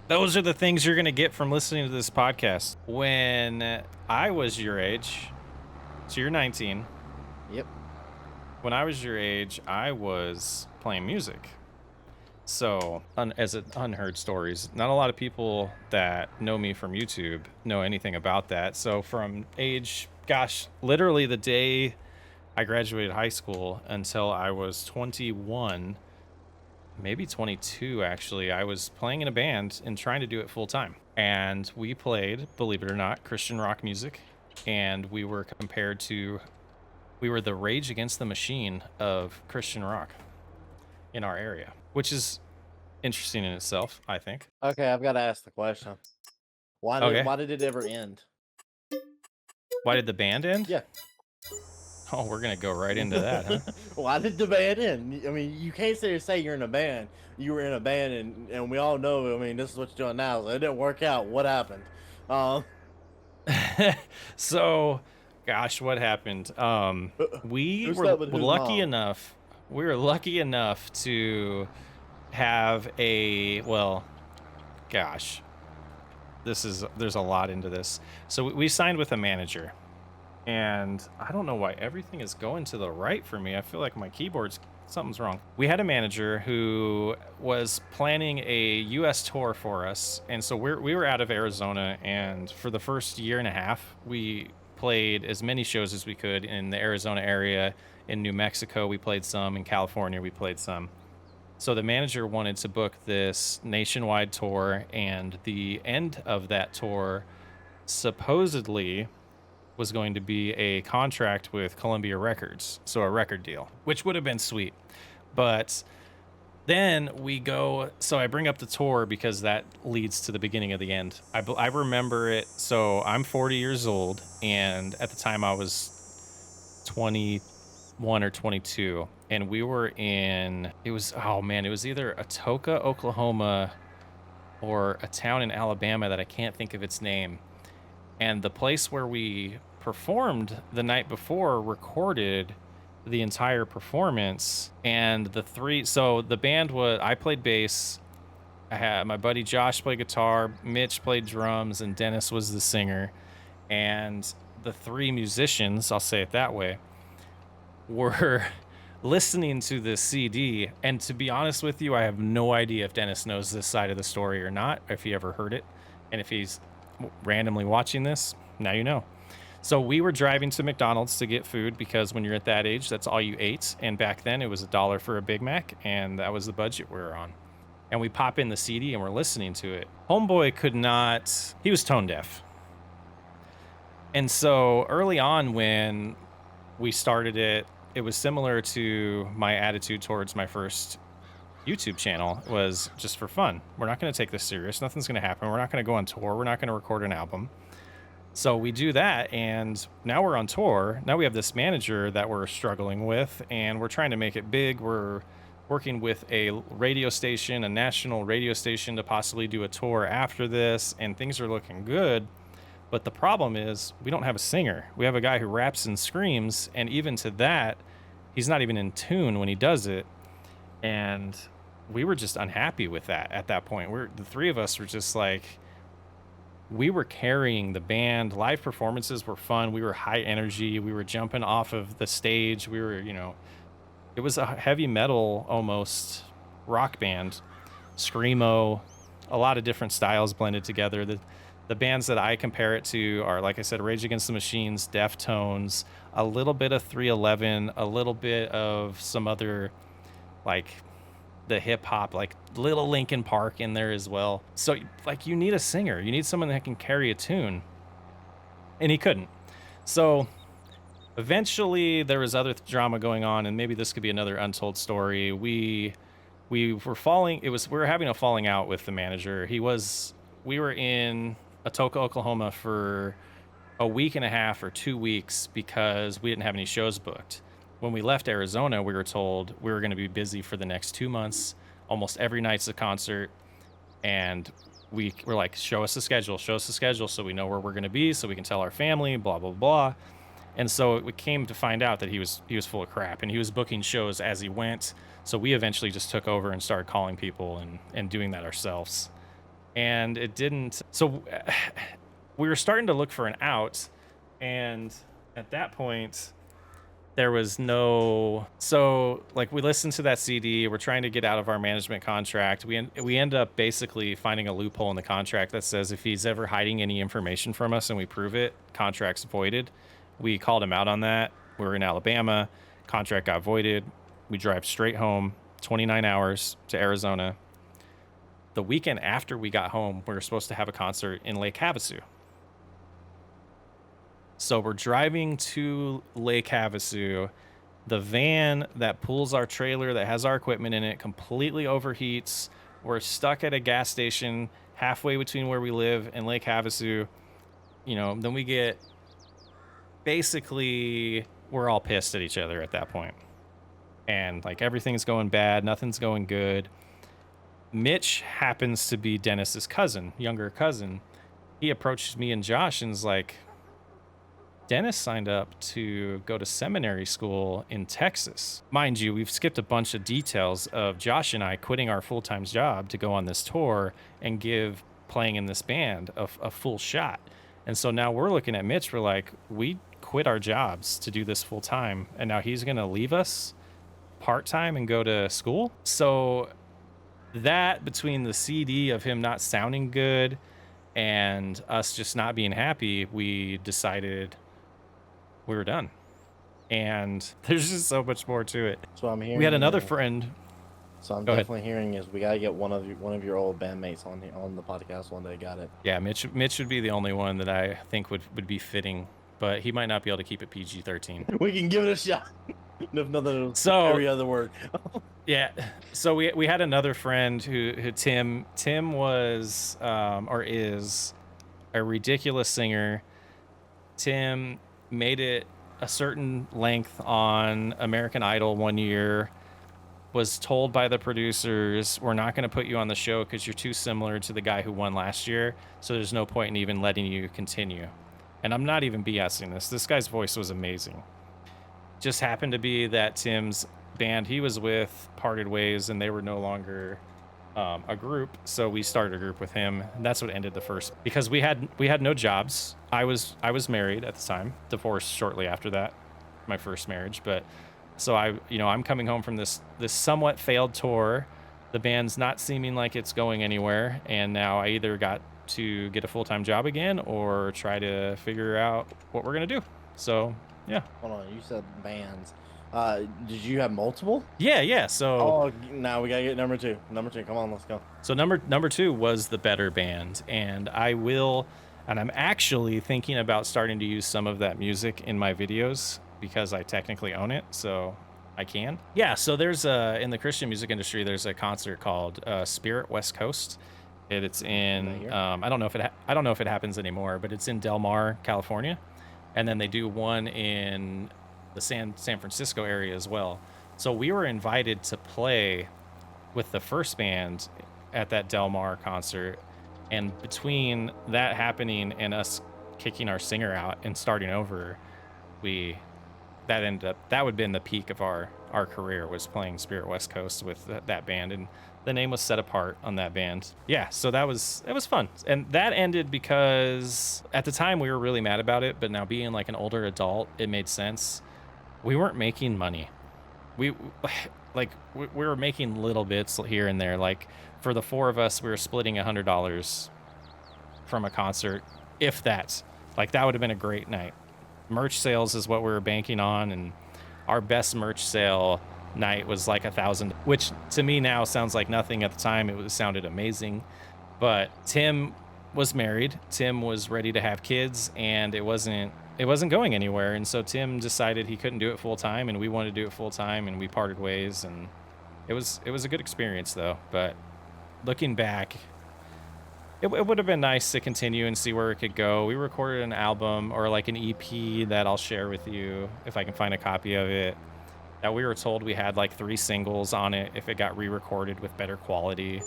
Those are the things you're gonna get from listening to this podcast. When I was your age, so you're 19. Yep. When I was your age, I was playing music. So, as Unheard Stories, not a lot of people that know me from YouTube know anything about that. So, from age, gosh, literally the day I graduated high school until I was 21, maybe 22, actually, I was playing in a band and trying to do it full time. And we played, believe it or not, Christian rock music. And we were we were the Rage Against the Machine of Christian rock in our area, which is interesting in itself, I think. Okay, I've got to ask the question. Okay. Why did it ever end? Why did the band end? Yeah. Oh, we're gonna go right into that, huh? Why did the band end? I mean, you can't say you're in a band. You were in a band, and we all know. I mean, this is what you're doing now. So it didn't work out. What happened? So, gosh, what happened? We Who's were that with whose lucky mom? enough. We were lucky enough to have gosh, there's a lot into this. So we signed with a manager, and I don't know why everything is going to the right for me. I feel like my keyboard's something's wrong. We had a manager who was planning a US tour for us, and so we were out of Arizona, and for the first year and a half we played as many shows as we could in the Arizona area. In New Mexico we played some, in California we played some. So the manager wanted to book this nationwide tour, and the end of that tour supposedly was going to be a contract with Columbia Records, so a record deal, which would have been sweet. But then so I bring up the tour because that leads to the beginning of the end. I remember it. So I'm 40 years old, and at the time I was 21 or 22, and we were it was, oh man, it was either Atoka, Oklahoma, or a town in Alabama that I can't think of its name. And the place where we performed the night before recorded the entire performance. And so the band I played bass, I had my buddy Josh played guitar, Mitch played drums, and Dennis was the singer. And the three musicians, I'll say it that way, were listening to this CD. And to be honest with you, I have no idea if Dennis knows this side of the story or not, if he ever heard it. And if he's randomly watching this, now you know. So we were driving to McDonald's to get food because when you're at that age, that's all you ate. And back then it was $1 for a Big Mac, and that was the budget we were on. And we pop in the CD and we're listening to it. Homeboy he was tone deaf. And so early on when we started it, it was similar to my attitude towards my first YouTube channel. It was just for fun. We're not going to take this serious. Nothing's going to happen. We're not going to go on tour. We're not going to record an album. So we do that, and now we're on tour. Now we have this manager that we're struggling with, and we're trying to make it big. We're working with a radio station, a national radio station, to possibly do a tour after this, and things are looking good. But the problem is we don't have a singer. We have a guy who raps and screams, and even to that, he's not even in tune when he does it. And we were just unhappy with that at that point. The three of us were just like, we were carrying the band. Live performances were fun. We were high energy. We were jumping off of the stage. We were, it was a heavy metal, almost rock band, screamo, a lot of different styles blended together. The bands that I compare it to are, like I said, Rage Against the Machines, Deftones, a little bit of 311, a little bit of some other, like the hip hop, like little Linkin Park in there as well. So like you need a singer, you need someone that can carry a tune, and he couldn't. So eventually there was other drama going on, and maybe this could be another untold story. We were having a falling out with the manager. We were in Atoka, Oklahoma for a week and a half or 2 weeks because we didn't have any shows booked. When we left Arizona, we were told we were going to be busy for the next 2 months. Almost every night's a concert. And we were like, show us the schedule so we know where we're going to be, so we can tell our family, blah, blah, blah. And so we came to find out that he was full of crap, and he was booking shows as he went. So we eventually just took over and started calling people and doing that ourselves. And it didn't. So we were starting to look for an out, and at that point there was no. So like we listened to that CD, we're trying to get out of our management contract. We end up basically finding a loophole in the contract that says if he's ever hiding any information from us and we prove it, contract's voided. We called him out on that. We were in Alabama, contract got voided. We drive straight home, 29 hours to Arizona. The weekend after we got home, we were supposed to have a concert in Lake Havasu. So we're driving to Lake Havasu. The van that pulls our trailer that has our equipment in it completely overheats. We're stuck at a gas station halfway between where we live and Lake Havasu. You know, then we get basically, we're all pissed at each other at that point. And like everything's going bad, nothing's going good. Mitch happens to be Dennis's cousin, younger cousin. He approaches me and Josh and is like, Dennis signed up to go to seminary school in Texas. Mind you, we've skipped a bunch of details of Josh and I quitting our full-time job to go on this tour and give playing in this band a full shot. And so now we're looking at Mitch, we're like, we quit our jobs to do this full-time, and now he's going to leave us part-time and go to school? So that, between the CD of him not sounding good and us just not being happy, we decided we were done. And there's just so much more to it. So I'm hearing We had another friend. So I'm Go ahead. definitely hearing is we gotta get one of your old bandmates on the podcast one day. Got it? Yeah, Mitch would be the only one that I think would be fitting, but he might not be able to keep it PG-13. We can give it a shot. If nothing, So every other word. yeah, so we had another friend who Tim was or is a ridiculous singer. Tim made it a certain length on American Idol one year, was told by the producers, we're not going to put you on the show because you're too similar to the guy who won last year, so there's no point in even letting you continue. And I'm not even BSing this. This guy's voice was amazing. Just happened to be that Tim's band he was with parted ways and they were no longer a group, so we started a group with him, and that's what ended the first, because we had no jobs. I was married at the time, divorced shortly after that, my first marriage. But so I'm coming home from this somewhat failed tour. The band's not seeming like it's going anywhere, and now I either got to get a full-time job again or try to figure out what we're gonna do. So yeah. Hold on, you said bands. Did you have multiple? Yeah. So now we gotta get number two. Number two, come on, let's go. So number two was the Better Band, and I'm actually thinking about starting to use some of that music in my videos because I technically own it, so I can. Yeah, so there's in the Christian music industry, there's a concert called Spirit West Coast. It's in I don't know if it happens anymore, but it's in Del Mar, California, and then they do one in the San Francisco area as well. So we were invited to play with the first band at that Del Mar concert, and between that happening and us kicking our singer out and starting over, that would have been the peak of our career, was playing Spirit West Coast with that band, and the name was set apart on that band. Yeah, so it was fun. And that ended because at the time we were really mad about it, but now being like an older adult, it made sense. We weren't making money. We were making little bits here and there. Like for the four of us, we were splitting $100 from a concert, if that. Like that would have been a great night. Merch sales is what we were banking on, and our best merch sale night was like $1,000, which to me now sounds like nothing. At the time it sounded amazing. But Tim was married, Tim was ready to have kids, and it wasn't going anywhere. And so Tim decided he couldn't do it full time, and we wanted to do it full time, and we parted ways. And it was a good experience though. But looking back, it would have been nice to continue and see where it could go. We recorded an album, or like an EP, that I'll share with you if I can find a copy of it, that we were told we had like 3 singles on it if it got re-recorded with better quality.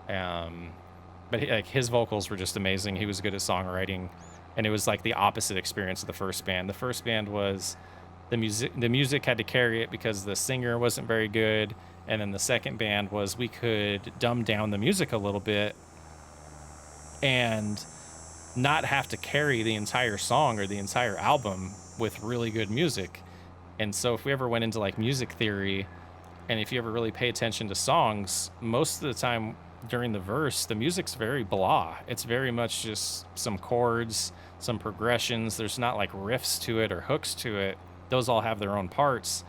But his vocals were just amazing. He was good at songwriting. and it was like the opposite experience of the first band. The first band was the music had to carry it because the singer wasn't very good, and then the second band was we could dumb down the music a little bit and not have to carry the entire song or the entire album with really good music. And so if we ever went into like music theory, and if you ever really pay attention to songs, most of the time during the verse, the music's very blah. It's very much just some chords, some progressions. There's not like riffs to it or hooks to it. Those all have their own parts.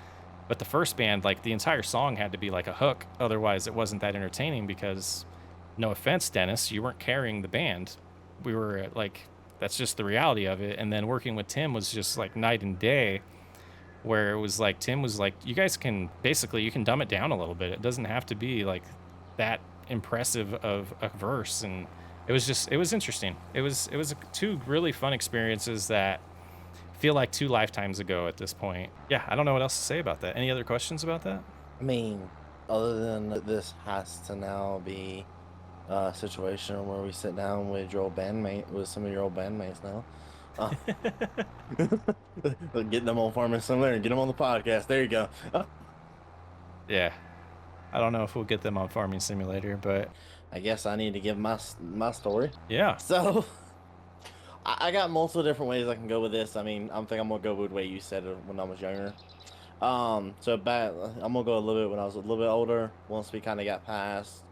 But the first band, like the entire song had to be like a hook. Otherwise, it wasn't that entertaining because, no offense, Dennis, you weren't carrying the band. We were like, that's just the reality of it. And then working with Tim was just like night and day, where it was like Tim was like, you guys can basically, you can dumb it down a little bit. It doesn't have to be like that impressive of a verse. And it was interesting. It was two really fun experiences that feel like two lifetimes ago at this point. Yeah, I don't know what else to say about that. Any other questions about that? I mean, other than this has to now be a situation where we sit down with some of your old bandmates now. Get them on Farming Simulator and get them on the podcast. There you go. Yeah. I don't know if we'll get them on Farming Simulator, but I guess I need to give my story. yeah. So I got multiple different ways I can go with this. I mean, I'm gonna go with the way you said it when I was younger. I'm gonna go a little bit when I was a little bit older. Once we kind of got past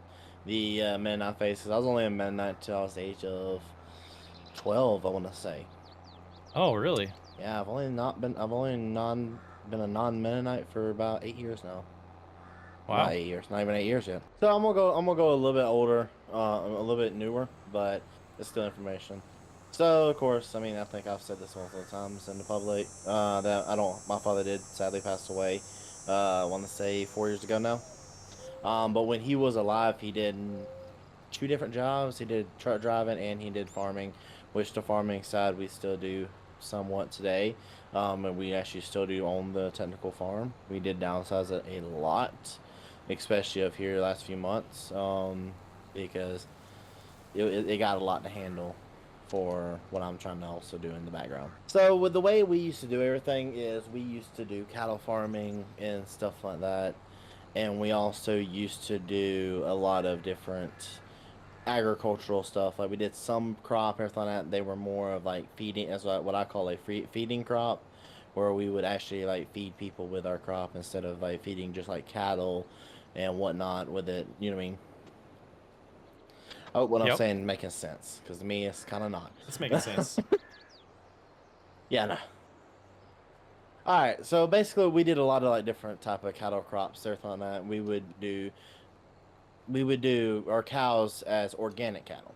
the Mennonite phase, 'cause I was only a Mennonite till I was the age of 12, I want to say. Oh, really? Yeah, I've only been a non-Mennonite for about 8 years now. Wow. Not 8 years, not even 8 years yet. So I'm gonna go a little bit older, a little bit newer, but it's still information. So of course, I mean, I think I've said this multiple times in the public that my father did sadly pass away. I want to say 4 years ago now. But when he was alive, he did 2 different jobs. He did truck driving and he did farming, which the farming side we still do somewhat today. And we actually still do own the technical farm. We did downsize it a lot, especially up here the last few months, because it got a lot to handle for what I'm trying to also do in the background. So with the way we used to do everything is we used to do cattle farming and stuff like that. And we also used to do a lot of different agricultural stuff. Like we did some crop, everything like that. They were more of like feeding, as what I call a feeding crop, where we would actually like feed people with our crop instead of like feeding just like cattle and whatnot with it. You know what I mean? I hope what I'm saying making sense, because to me it's kind of not. It's making sense. Yeah, no. All right, so basically we did a lot of like different type of cattle crops, everything like that. We would do our cows as organic cattle,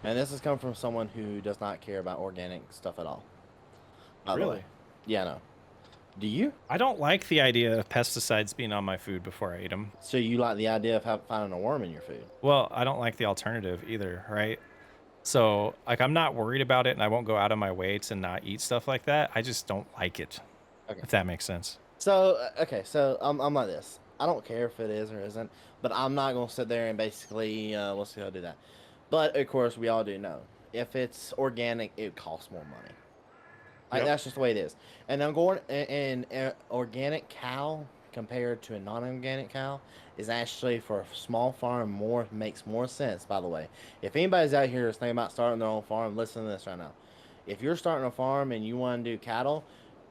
and this has come from someone who does not care about organic stuff at all. Really? Yeah, no. Do you? I don't like the idea of pesticides being on my food before I eat them. So you like the idea of finding a worm in your food? Well, I don't like the alternative either, right? So, like, I'm not worried about it, and I won't go out of my way to not eat stuff like that. I just don't like it, Okay. if that makes sense. So, okay, so I'm like this. I don't care if it is or isn't, but I'm not going to sit there and basically, let's see how to do that. But, of course, we all do know. If it's organic, it costs more money. Like, Yep. that's just the way it is. And I'm going, and organic cow compared to a non-organic cow is actually, for a small farm, makes more sense, by the way. If anybody's out here is thinking about starting their own farm, listen to this right now. If you're starting a farm and you want to do cattle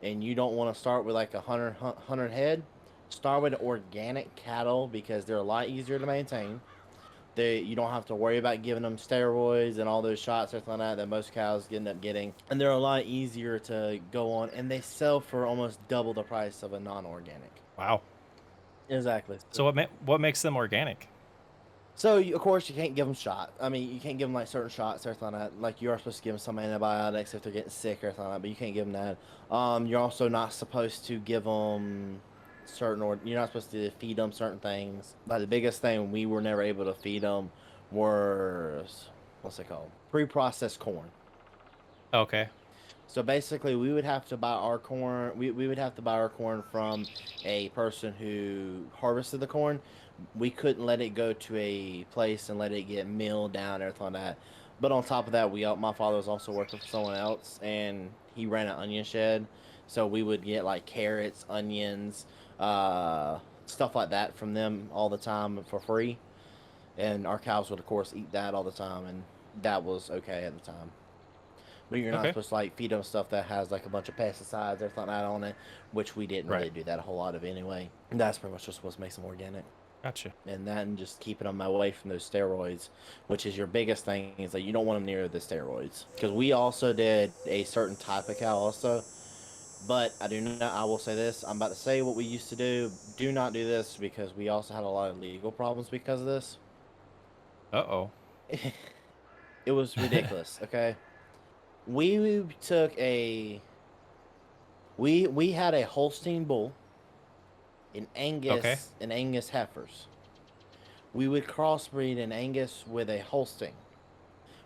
and you don't want to start with like 100 head, start with organic cattle, because they're a lot easier to maintain. You don't have to worry about giving them steroids and all those shots, everything like that most cows end up getting. And they're a lot easier to go on, and they sell for almost double the price of a non-organic. Wow. Exactly. So what makes them organic? So, of course, you can't give them shot. I mean, you can't give them like certain shots, everything like that. Like, you are supposed to give them some antibiotics if they're getting sick or something like that, but you can't give them that. You're also not supposed to give them you're not supposed to feed them certain things. But the biggest thing we were never able to feed them was, what's it called? Pre-processed corn. Okay. So basically, we would have to buy our corn. We would have to buy our corn from a person who harvested the corn. We couldn't let it go to a place and let it get milled down, everything like that. But on top of that, my father was also working for someone else, and he ran an onion shed, so we would get like carrots, onions, stuff like that from them all the time for free, and our cows would of course eat that all the time, and that was okay at the time. But you're not Okay. supposed to like feed them stuff that has like a bunch of pesticides or something like that on it, which we didn't Right. really do that a whole lot of anyway. That's pretty much just what makes them organic. Gotcha. And then just keeping them away from those steroids, which is your biggest thing, is that you don't want them near the steroids. Because we also did a certain type of cow also, but I do not. I will say this: I'm about to say what we used to do. Do not do this because we also had a lot of legal problems because of this. Uh-oh. It was ridiculous. Okay, we took a we had a Holstein bull, Okay. An Angus heifers. We would crossbreed an Angus with a Holstein.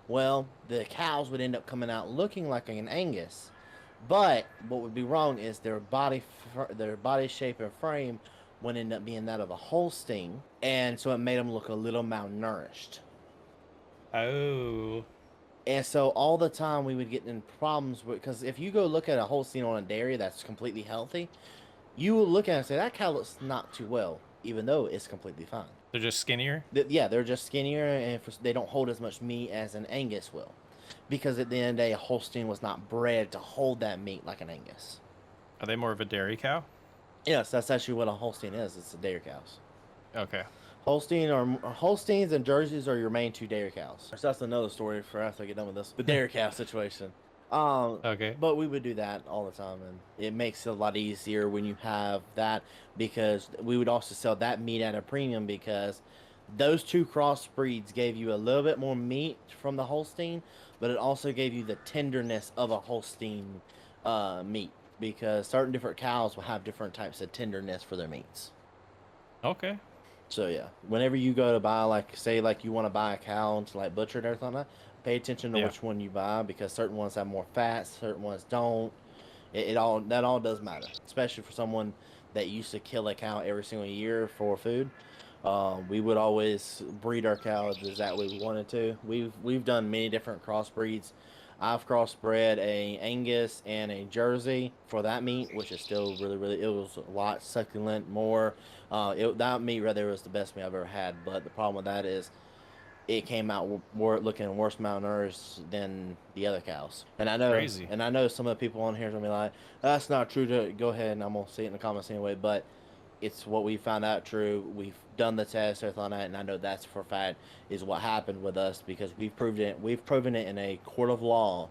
Well, the cows would end up coming out looking like an Angus, but what would be wrong is their body shape and frame would end up being that of a Holstein, and so it made them look a little malnourished. Oh. And so all the time we would get in problems because if you go look at a Holstein on a dairy that's completely healthy, you will look at it and say that cow looks not too well, even though it's completely fine. They're just skinnier? Yeah, they're just skinnier and they don't hold as much meat as an Angus will. Because at the end of the day, a Holstein was not bred to hold that meat like an Angus. Are they more of a dairy cow? Yes, that's actually what a Holstein is. It's the dairy cows. Okay. Holsteins and Jerseys are your main two dairy cows. So that's another story for after I get done with this. The dairy cow situation. Okay. But we would do that all the time, and it makes it a lot easier when you have that because we would also sell that meat at a premium because those two crossbreeds gave you a little bit more meat from the Holstein, but it also gave you the tenderness of a Holstein meat because certain different cows will have different types of tenderness for their meats. Okay. So yeah, whenever you go to buy, like, say, like you want to buy a cow to like butcher it or something, like that, pay attention to Yeah. which one you buy because certain ones have more fat, certain ones don't. It all that all does matter, especially for someone that used to kill a cow every single year for food. We would always breed our cows as that way we wanted to. We've done many different crossbreeds. I've crossbred a Angus and a Jersey for that meat, which is still really it was a lot succulent, more. That meat right there was the best meat I've ever had. But the problem with that is it came out looking worse malnourished than the other cows. Crazy. And I know some of the people on here are gonna be like, "That's not true." To go ahead and I'm gonna see it in the comments anyway. But it's what we found out true. We've done the test, everything on that, and I know that's for a fact is what happened with us because we've proved it. We've proven it in a court of law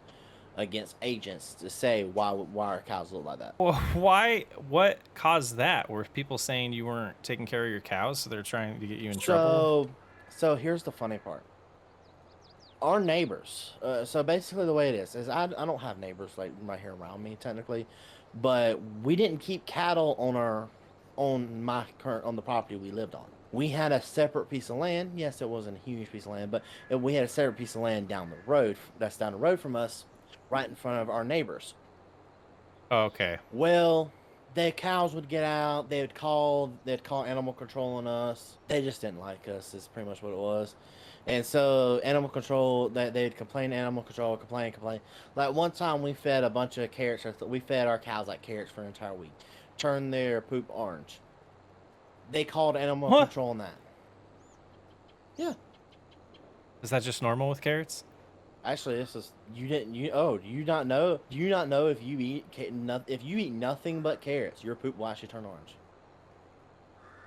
against agents to say why our cows look like that. Well, why? What caused that? Were people saying you weren't taking care of your cows, so they're trying to get you in trouble? So, so here's the funny part. Our neighbors. So basically, the way it is I don't have neighbors like right here around me technically, but we didn't keep cattle on the property we lived on. We had a separate piece of land. Yes, it wasn't a huge piece of land, but we had a separate piece of land down the road. That's down the road from us, right in front of our neighbors. Okay. Well, the cows would get out. They'd call animal control on us. They just didn't like us. Is pretty much what it was. And so animal control, they'd complain to animal control, complain. Like one time we fed a bunch of carrots. We fed our cows like carrots for an entire week. Turned their poop orange. They called animal What? control on that. Yeah. Is that just normal with carrots? Actually, this is you didn't you oh do you not know? Do you not know if you if you eat nothing but carrots, your poop will actually turn orange.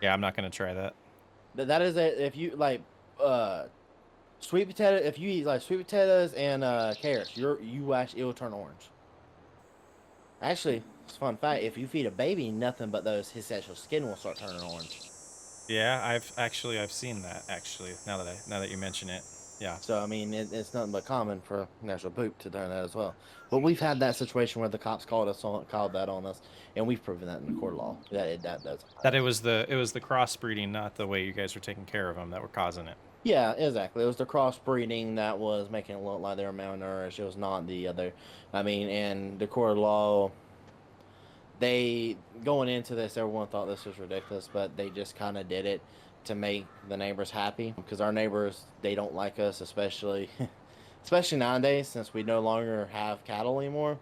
Yeah, I'm not gonna try that. That is a if you like sweet potato. If you eat like sweet potatoes and carrots, you actually it will turn orange. Actually, it's a fun fact. If you feed a baby nothing but those, his actual skin will start turning orange. Yeah, I've seen that actually. Now that you mention it. Yeah. So I mean, it's nothing but common for natural poop to turn that as well. But we've had that situation where the cops called that on us, and we've proven that in the court of law that does. That it was the crossbreeding, not the way you guys were taking care of them, that were causing it. Yeah, exactly. It was the crossbreeding that was making it look like they were malnourished. It was not the other. I mean, in the court of law, they going into this, everyone thought this was ridiculous, but they just kind of did it to make the neighbors happy because our neighbors they don't like us, especially especially nowadays since we no longer have cattle anymore,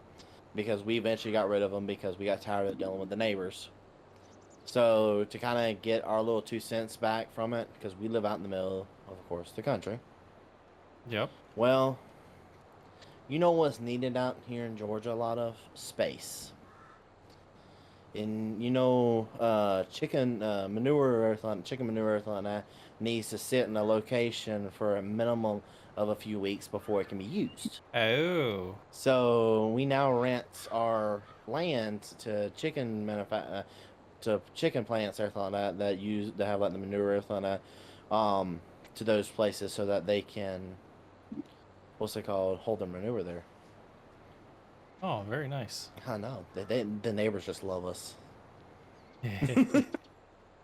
because we eventually got rid of them because we got tired of dealing with the neighbors. So to kind of get our little 2 cents back from it, because we live out in the middle of course, the country. Yep. Well, you know what's needed out here in Georgia? A lot of space. And chicken manure or everything, chicken manure or everything like that needs to sit in a location for a minimum of a few weeks before it can be used. Oh. So we now rent our land to to chicken plants, everything like that, that have like the manure, everything like that, to those places so that they can, what's it called, hold their manure there. Oh, very nice. I know the neighbors just love us.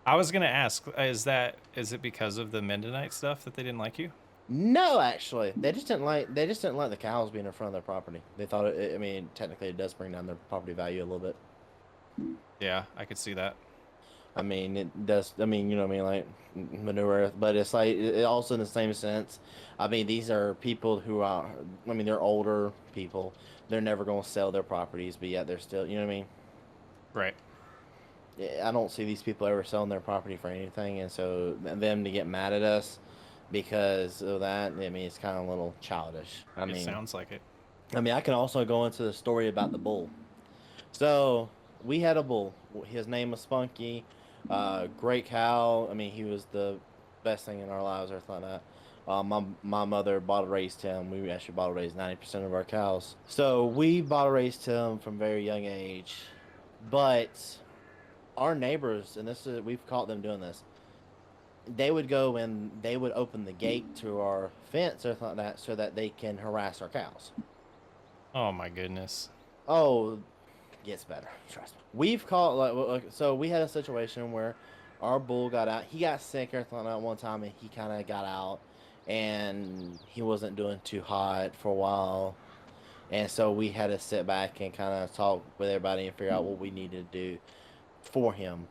I was gonna ask, is it because of the Mennonite stuff that they didn't like you? No, actually, they just didn't like the cows being in front of their property. They thought I mean, technically, it does bring down their property value a little bit. Yeah, I could see that. I mean, it does. I mean, you know what I mean, like manure, but it's like it also in the same sense. I mean, these are people who are. I mean, they're older people. They're never going to sell their properties, but yet they're still. You know what I mean? Right. I don't see these people ever selling their property for anything, and so them to get mad at us because of that, I mean, it's kind of a little childish. It sounds like it. I mean, I can also go into the story about the bull. So we had a bull. His name was Spunky. Great cow. I mean, he was the best thing in our lives, or something like that. My mother bottle raised him. We actually bottle raised 90% of our cows. So we bottle raised him from a very young age. But our neighbors, and this is we've caught them doing this. They would go and they would open the gate to our fence or something like that so that they can harass our cows. Oh my goodness. Oh, gets better. Trust me. We've caught so we had a situation where our bull got out. He got sick or something at one time, and he kind of got out, and he wasn't doing too hot for a while, and so we had to sit back and kind of talk with everybody and figure out what we needed to do for him.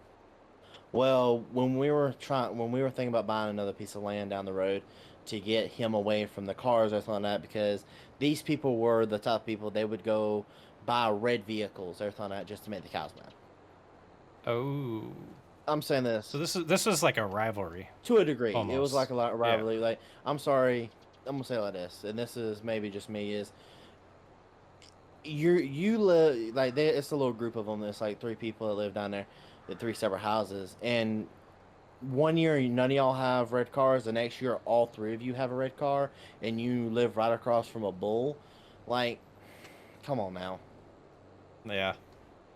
Well, when we were thinking about buying another piece of land down the road to get him away from the cars or something like that, because these people were the type of people they would go buy red vehicles or something like that just to make the cows mad. Oh. I'm saying So this this was like a rivalry. to a degree. It was like Almost. a lot of Yeah. rivalry. Like, I'm sorry, I'm gonna say it like this, and this is maybe just me, is you live like it's a little group of them. There's like three people that live down there, the three separate houses, and one year none of y'all have red cars. The next year all three of you have a red car, and you live right across from a bull. Like, come on now. Yeah.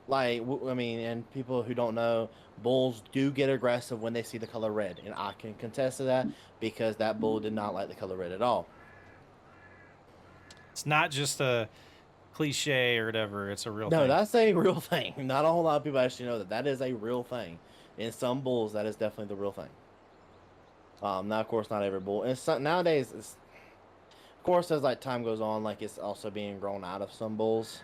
Like, I mean, and people who don't know, bulls do get aggressive when they see the color red, and I can contest to that because that bull did not like the color red at all. It's not just a cliche or whatever. It's a real No, thing. that's a real thing. Not a whole lot of people actually know that that is a real thing. In some bulls, that is definitely the real thing. Now of course not every bull. And nowadays, of course as like time goes on, like it's also being grown out of some bulls.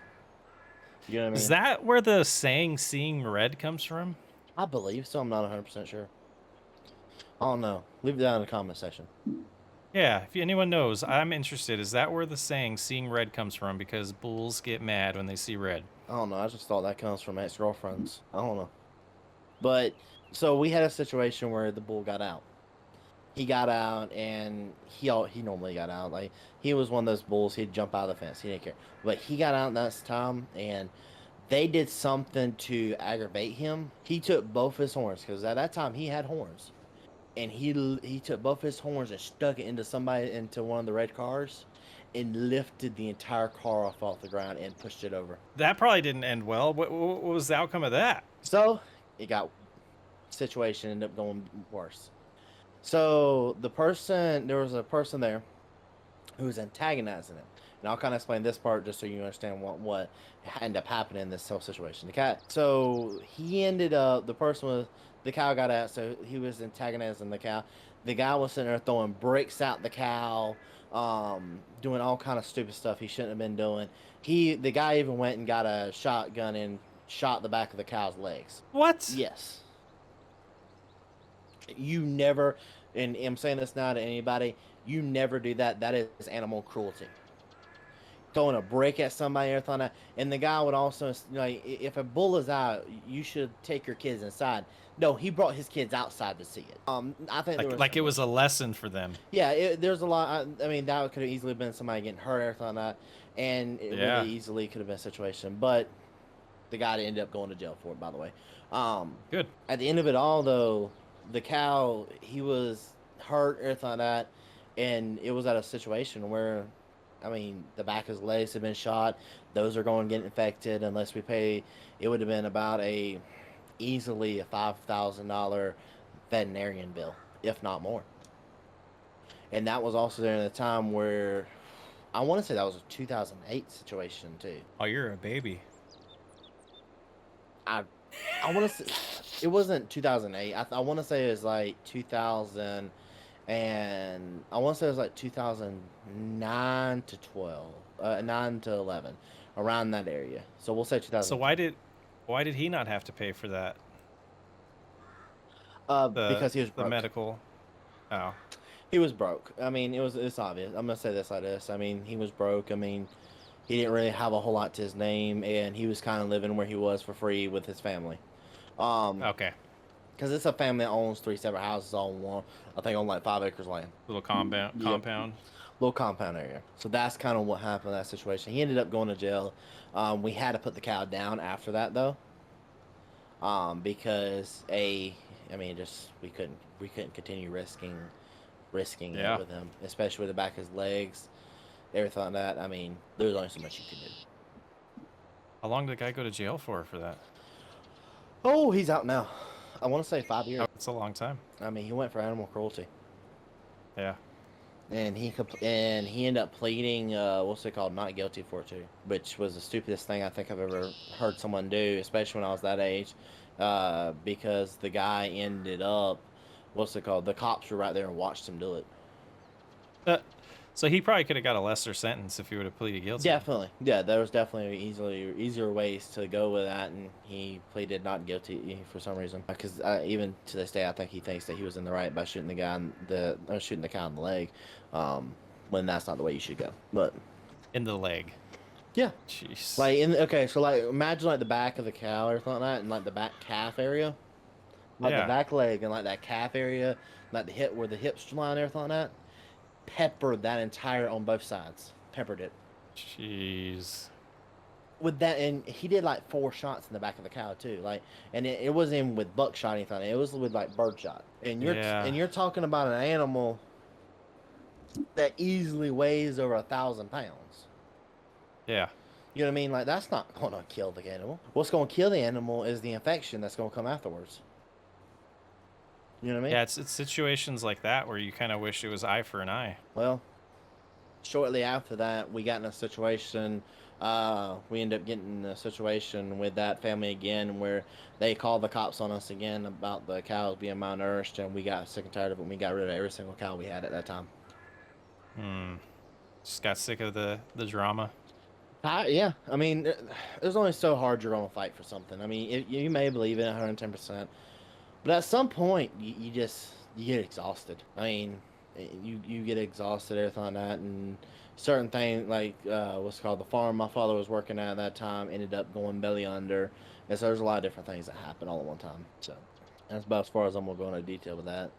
You know what I Is mean? that where the saying "seeing red" comes from? I believe so. I'm not 100% sure. I don't know. Leave it down in the comment section. Yeah, if anyone knows, I'm interested. Is that where the saying "seeing red" comes from? Because bulls get mad when they see red. I don't know. I just thought that comes from ex-girlfriends. I don't know. But so we had a situation where the bull got out. He got out, and he normally got out. Like, he was one of those bulls. He'd jump out of the fence. He didn't care. But he got out that time, and they did something to aggravate him. He took both his horns, because at that time he had horns, and he took both his horns and stuck it into one of the red cars, and lifted the entire car off the ground and pushed it over. That probably didn't end well. What was the outcome of that? So it got situation ended up going worse. So there was a person there who was antagonizing him, and I'll kind of explain this part just so you understand what ended up happening in this whole situation. So he ended up, the cow got out, so he was antagonizing the cow. The guy was sitting there throwing bricks out the cow, doing all kind of stupid stuff he shouldn't have been doing. The guy even went and got a shotgun and shot the back of the cow's legs. What? Yes. You never, and I'm saying this now to anybody, you never do that. That is animal cruelty. Throwing a brick at somebody or something. And the guy would also, if a bull is out, you should take your kids inside. No, he brought his kids outside to see it. I think there was Like it was a lesson for them. yeah, there's a lot. I mean, that could have easily been somebody getting hurt or something like that, and it really Yeah. easily could have been a situation. But the guy ended up going to jail for it, by the way. Good. At the end of it all, though, the cow, he was hurt, everything like that, and it was at a situation where, I mean, the back of his legs had been shot. Those are going to get infected unless we pay. It would have been about easily a $5,000 veterinarian bill, if not more. And that was also during the time where I want to say that was a 2008 situation too. Oh, you're a baby. I I want to say it wasn't 2008. I want to say it was like 2000, and I want to say it was like 2009 to 12, 9 to 11, around that area. So we'll say 2000. So why did he not have to pay for that? Because he was The broke. medical. Oh. He was broke. I mean, it's obvious. I'm gonna say this like this. I mean, he was broke. I mean, he didn't really have a whole lot to his name, and he was kind of living where he was for free with his family. Okay. Because it's a family that owns three separate houses all in one. I think on like 5 acres land, Little compound. Yep. Compound. little compound area. So that's kind of what happened in that situation. He ended up going to jail. We had to put the cow down after that though, because I mean, just we couldn't continue risking Yeah. it with him, especially with the back of his legs, everything like that. I mean, there's only so much you can do. How long did the guy go to jail for that? Oh, he's out now. I want to say 5 years. Oh, it's a long time. I mean, he went for animal cruelty, Yeah. and he ended up pleading, what's it called, not guilty for it too, which was the stupidest thing I think I've ever heard someone do, especially when I was that age, because the guy ended up, what's it called, the cops were right there and watched him do it. So he probably could have got a lesser sentence if he would have pleaded guilty. Definitely, yeah, there was definitely easier ways to go with that, and he pleaded not guilty for some reason. Because even to this day, I think he thinks that he was in the right by shooting the guy shooting the cow in the leg, when that's not the way you should go. But In the leg. yeah, Jeez. like so like imagine like the back of the cow or something like that, and like the back calf area, like Yeah. the back leg and like that calf area, like the hip where the hips line and everything like that. Peppered that entire on both sides. Peppered it. Jeez. With that, and he did like 4 shots in the back of the cow too, like, and it wasn't even with buckshot or anything, it was with like birdshot, and Yeah. you're talking about an animal that easily weighs over 1,000 pounds. Yeah. You know what I mean? Like, that's not gonna kill the animal. What's gonna kill the animal is the infection that's gonna come afterwards. You know what I mean? Yeah, it's situations like that where you kind of wish it was eye for an eye. Well, shortly after that, we got in a situation. We ended up getting in a situation with that family again, where they called the cops on us again about the cows being malnourished, and we got sick and tired of it. And we got rid of every single cow we had at that time. Just got sick of the drama. Yeah, I mean, there's only so hard you're gonna fight for something. I mean, you may believe in it 110%, but at some point, you get exhausted. I mean, you get exhausted, everything like that, and certain things like what's called the farm my father was working at that time ended up going belly under, and so there's a lot of different things that happen all at one time. So that's about as far as I'm gonna go into detail with that.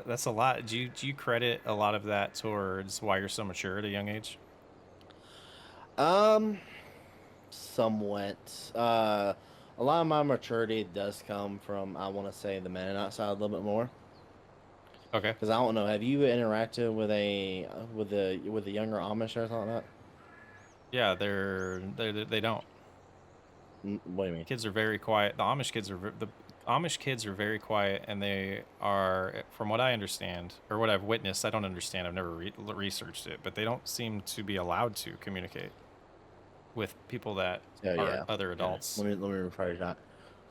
That's a lot. Do you credit a lot of that towards why you're so mature at a young age? Somewhat. A lot of my maturity does come from, I want to say, the Mennonite side a little bit more. Okay. Because I don't know, have you interacted with a younger Amish or something like Yeah, they don't. that? What do you mean? Kids are very quiet. The Amish kids are very quiet, and they are, from what I understand or what I've witnessed. I don't understand. I've never researched it, but they don't seem to be allowed to communicate with people that Oh, are yeah. other adults. Let me rephrase that.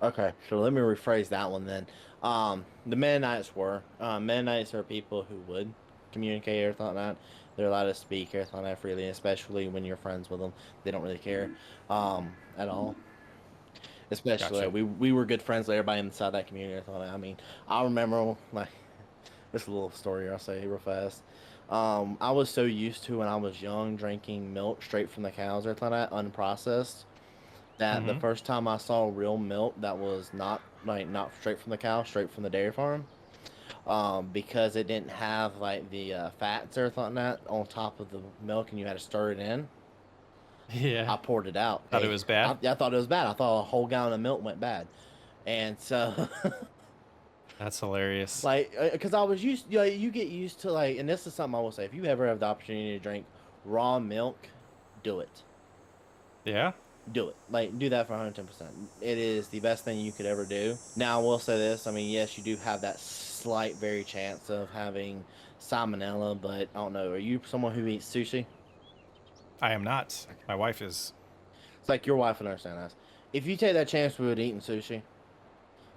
Okay, so let me rephrase that one then. The Mennonites were. Mennonites are people who would communicate everything like that. They're allowed to speak everything like that freely, especially when you're friends with them. They don't really care at all. Especially Gotcha. we were good friends with everybody inside that community. I mean, I remember like this little story I'll say real fast. I was so used to when I was young drinking milk straight from the cows or something like that, unprocessed, that the Mm-hmm. first time I saw real milk that was not straight from the cow, straight from the dairy farm, because it didn't have like the fats or something like that on top of the milk, and you had to stir it in. Yeah. I poured it out. Thought it Okay, was bad. I thought it was bad. I thought a whole gallon of milk went bad, and so That's hilarious. like because I was used, you know, you get used to like, and this is something I will say: if you ever have the opportunity to drink raw milk, do it. Yeah. Do it. Like do that for 110%. It is the best thing you could ever do. Now I will say this. I mean, yes, you do have that slight very chance of having salmonella, but I don't know. Are you someone who eats sushi? I am not. My wife is. It's like your wife would understand that. If you take that chance with eating sushi,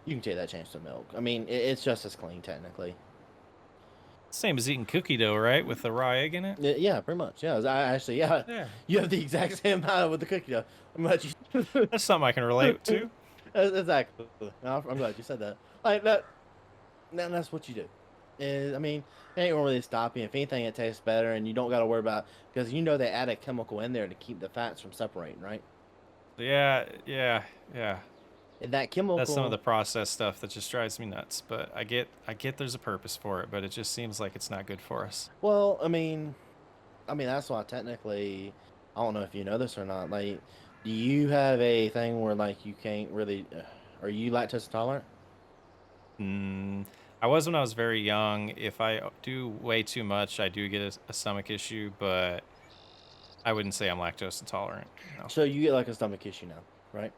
you can take that chance with milk. I mean, it's just as clean technically. Same as eating cookie dough, right? With the raw egg in it? Yeah, pretty much. Yeah, I actually, yeah, Yeah. you have the exact same amount with the cookie dough. I'm glad you. That's something I can relate to. Exactly. I'm glad you said that. Like that. That's what you do. I mean, it ain't gonna really stop you. If anything, it tastes better, and you don't got to worry about because you know they add a chemical in there to keep the fats from separating, right? Yeah, yeah, yeah. And that That's some of the chemical. processed stuff that just drives me nuts. But I get there's a purpose for it, but it just seems like it's not good for us. Well, I mean that's why technically, I don't know if you know this or not. Like, do you have a thing where like you can't really? Are you lactose intolerant? Mm, I was when I was very young. If I do way too much, I do get a stomach issue, but I wouldn't say I'm lactose intolerant. No. So you get like a stomach issue now, right?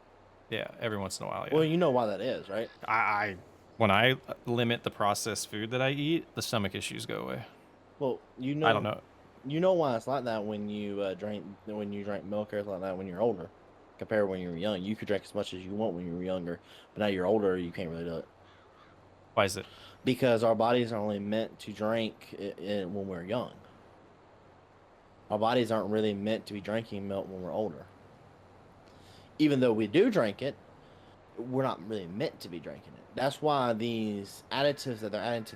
Yeah, every once in a while, Well, yeah. you know why that is, right? I when I limit the processed food that I eat, the stomach issues go away. Well, I don't know. you know why it's like that when you drink milk or like that when you're older, compared to when you were young. You could drink as much as you want when you were younger, but now you're older, you can't really do it Why is it? because our bodies are only meant to drink when we're young. Our bodies aren't really meant to be drinking milk when we're older. Even though we do drink it, we're not really meant to be drinking it. That's why these additives that they're adding to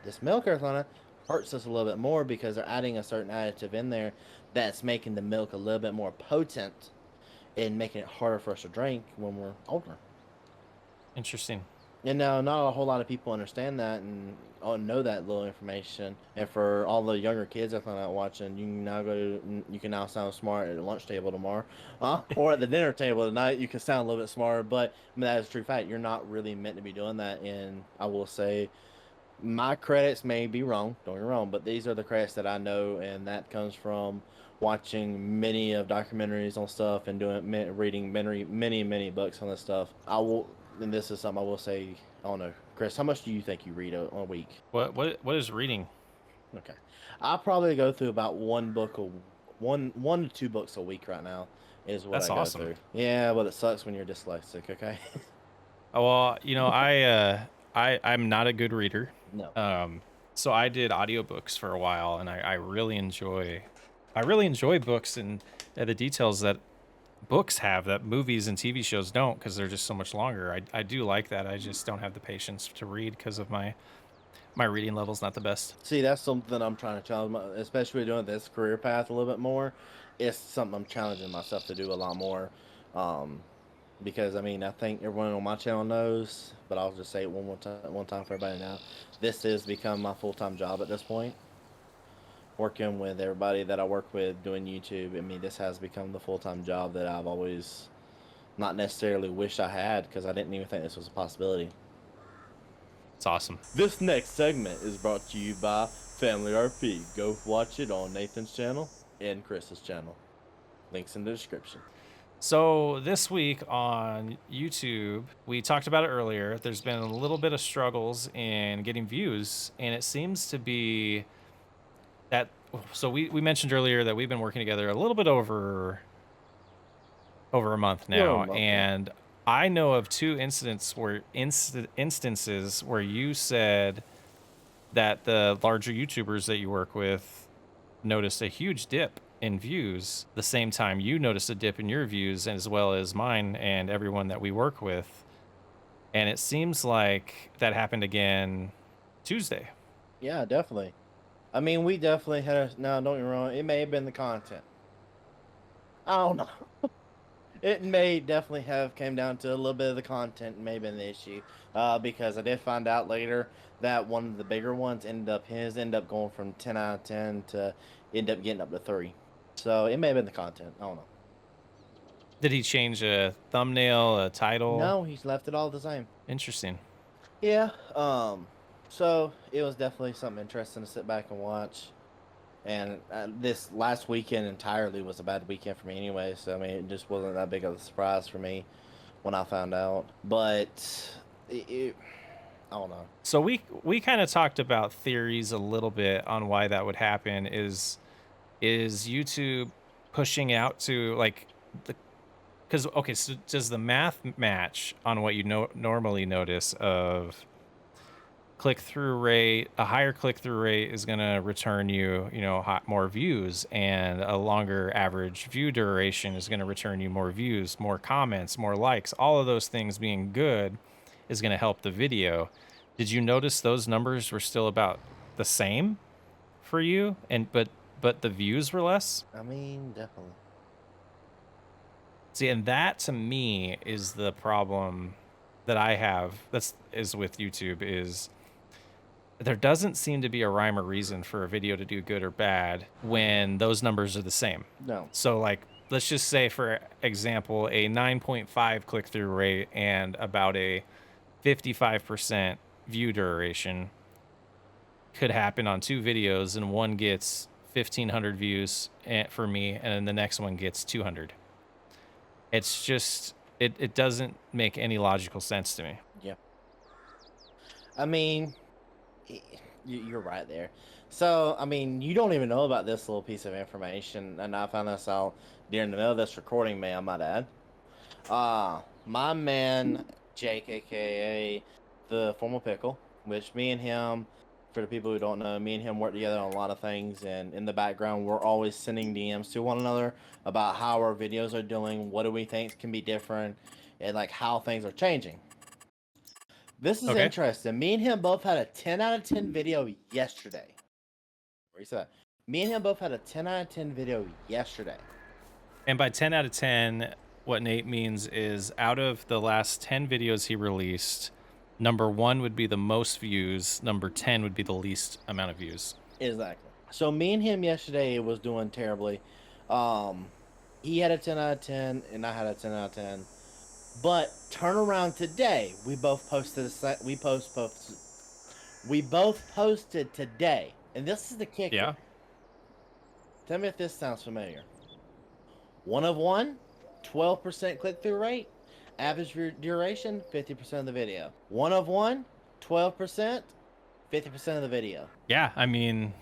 this milk or something hurts us a little bit more because they're adding a certain additive in there that's making the milk a little bit more potent and making it harder for us to drink when we're older. Interesting. And now, not a whole lot of people understand that and know that little information. And for all the younger kids that are not watching, you can now sound smart at the lunch table tomorrow, or at the dinner table tonight. You can sound a little bit smarter, but I mean, that is a true fact. You're not really meant to be doing that. And I will say, my credits may be wrong. Don't get me wrong, but these are the credits that I know, and that comes from watching many of documentaries on stuff and reading many books on this stuff. And this is something I will say. I don't know, Chris. How much do you think you read a week? What is reading? Okay, I probably go through about one to two books a week right now. Is what That's I go awesome. through. Yeah, but it sucks when you're dyslexic. Okay. Oh, well, I'm not a good reader. No. Um, so I did audiobooks for a while, and I really enjoy books and the details that books have that movies and TV shows don't because they're just so much longer. I do like that. I just don't have the patience to read because of my reading level's not the best. See, that's something I'm trying to challenge, especially doing this career path a little bit more. It's something I'm challenging myself to do a lot more. Um, because I mean, I think everyone on my channel knows, but I'll just say it one time for everybody now. This has become my full time job at this point. Working with everybody that I work with doing YouTube. I mean, this has become the full time job that I've always not necessarily wished I had because I didn't even think this was a possibility. It's awesome. This next segment is brought to you by Family RP. Go watch it on Nathan's channel and Chris's channel. Links in the description. So this week on YouTube, we talked about it earlier. There's been a little bit of struggles in getting views, and it seems to be that. So we mentioned earlier that we've been working together a little bit over a month Little now, month, yeah. and I know of two instances where you said that the larger YouTubers that you work with noticed a huge dip in views, the same time you noticed a dip in your views, as well as mine and everyone that we work with. And it seems like that happened again Tuesday. Yeah, definitely. I mean, we definitely had a. No, don't get me wrong. It may have been the content. I don't know. It may definitely have came down to a little bit of the content, may have been the issue. Because I did find out later that one of the bigger ones ended up going from 10 out of 10 to end up getting up to 3. So it may have been the content. I don't know. Did he change a thumbnail, a title? No, he's left it all the same. Interesting. Yeah. So it was definitely something interesting to sit back and watch. And this last weekend entirely was a bad weekend for me anyway. So I mean, it just wasn't that big of a surprise for me when I found out. But I don't know. So we kind of talked about theories a little bit on why that would happen. Is YouTube pushing out to like the because okay, so does the math match on what you normally notice of click-through rate? A higher click-through rate is going to return you, more views, and a longer average view duration is going to return you more views, more comments, more likes. All of those things being good is going to help the video. Did you notice those numbers were still about the same for you, and but the views were less? I mean, definitely. See, and that to me is the problem that I have. Is with YouTube is there doesn't seem to be a rhyme or reason for a video to do good or bad when those numbers are the same. No. So like let's just say for example a 9.5 click-through rate and about a 55% view duration could happen on two videos, and one gets 1,500 views for me and the next one gets 200. It's just it doesn't make any logical sense to me. Yeah. I mean, you're right there. So, I mean, you don't even know about this little piece of information, and I found this out during the middle of this recording, may I might add. My man, Jake, aka the formal pickle, which me and him, for the people who don't know, me and him work together on a lot of things, and in the background, we're always sending DMs to one another about how our videos are doing, what do we think can be different, and like how things are changing. This is Okay. interesting. Me and him both had a 10 out of 10 video yesterday. Where you said? Me and him both had a 10 out of 10 video yesterday. And by 10 out of 10, what Nate means is out of the last 10 videos he released, number 1 would be the most views, number 10 would be the least amount of views. Exactly. So me and him yesterday was doing terribly. He had a 10 out of 10 and I had a 10 out of 10. But turn around today, we both posted we both posted today. And this is the kicker. Yeah. Tell me if this sounds familiar. 1 of 1, 12% click-through rate, average duration, 50% of the video. 1 of 1, 12%, 50% of the video. Yeah, I mean,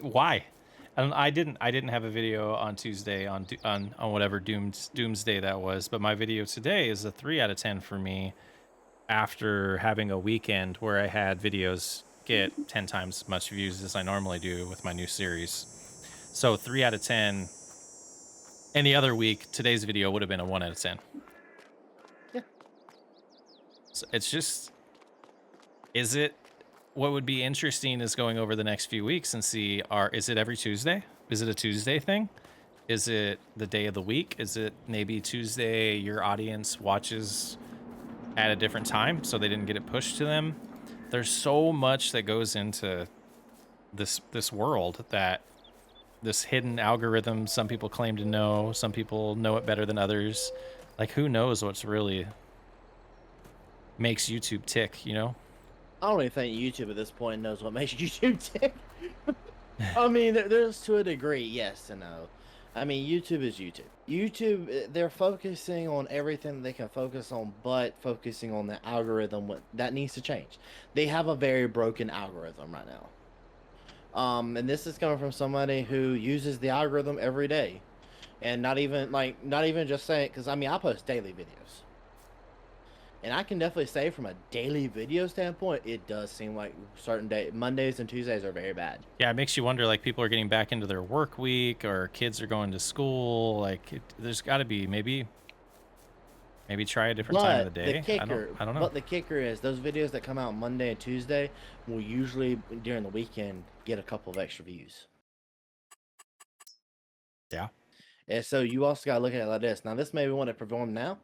why? I didn't have a video on Tuesday on whatever doomsday that was, but my video today is a 3 out of 10 for me after having a weekend where I had videos get 10 times as much views as I normally do with my new series. So 3 out of 10. Any other week, today's video would have been a 1 out of 10. Yeah. So it's just, is it, what would be interesting is going over the next few weeks and see, is it every Tuesday? Is it a Tuesday thing? Is it the day of the week? Is it maybe Tuesday your audience watches at a different time so they didn't get it pushed to them? There's so much that goes into this world, that this hidden algorithm some people claim to know, some people know it better than others. Like, who knows what's really makes YouTube tick, you know? I don't even think YouTube at this point knows what makes YouTube tick. I mean, there's to a degree, yes and no. I mean, YouTube is YouTube. YouTube, they're focusing on everything they can focus on, but focusing on the algorithm that needs to change. They have a very broken algorithm right now. And this is coming from somebody who uses the algorithm every day, and not even just saying, because I mean, I post daily videos, And I can definitely say from a daily video standpoint, it does seem like certain Mondays and Tuesdays are very bad. Yeah, it makes you wonder, like, people are getting back into their work week or kids are going to school. Like, there's got to be maybe try a different time of the day. I don't know. But the kicker is those videos that come out Monday and Tuesday will usually during the weekend get a couple of extra views. Yeah. And so you also got to look at it like this. Now, this may be one that perform now.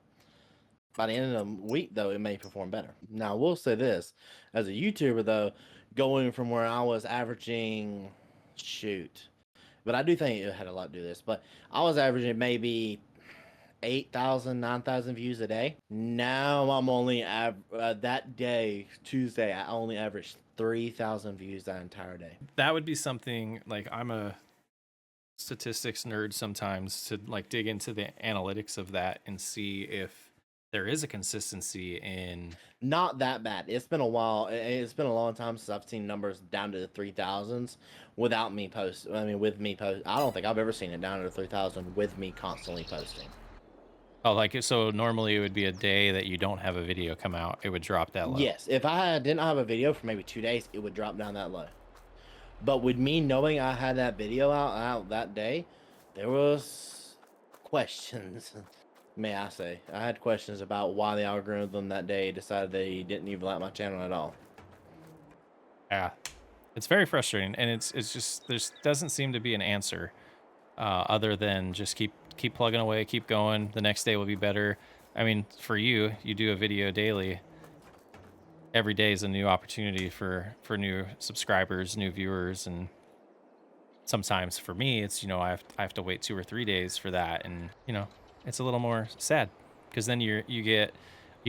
By the end of the week, though, it may perform better. Now, I will say this. As a YouTuber, though, going from where I was averaging, but I do think it had a lot to do with this, but I was averaging maybe 8,000, 9,000 views a day. Now I'm only, that day, Tuesday, I only averaged 3,000 views that entire day. That would be something, like, I'm a statistics nerd sometimes, to like dig into the analytics of that and see if there is a consistency in. Not that bad. It's been a while. It's been a long time since I've seen numbers down to the 3,000s without me post. I mean, with me post. I don't think I've ever seen it down to the 3,000 with me constantly posting. Oh, like, so normally it would be a day that you don't have a video come out, it would drop that low. Yes, if I didn't have a video for maybe 2 days, it would drop down that low. But with me knowing I had that video out that day, there was questions. May I say, I had questions about why the algorithm that day decided they didn't even like my channel at all. Yeah, it's very frustrating, and it's just, there doesn't seem to be an answer other than just keep plugging away, keep going. The next day will be better. I mean, for you do a video daily. Every day is a new opportunity for new subscribers, new viewers, and sometimes for me, it's, I have to wait 2 or 3 days for that, and it's a little more sad because then you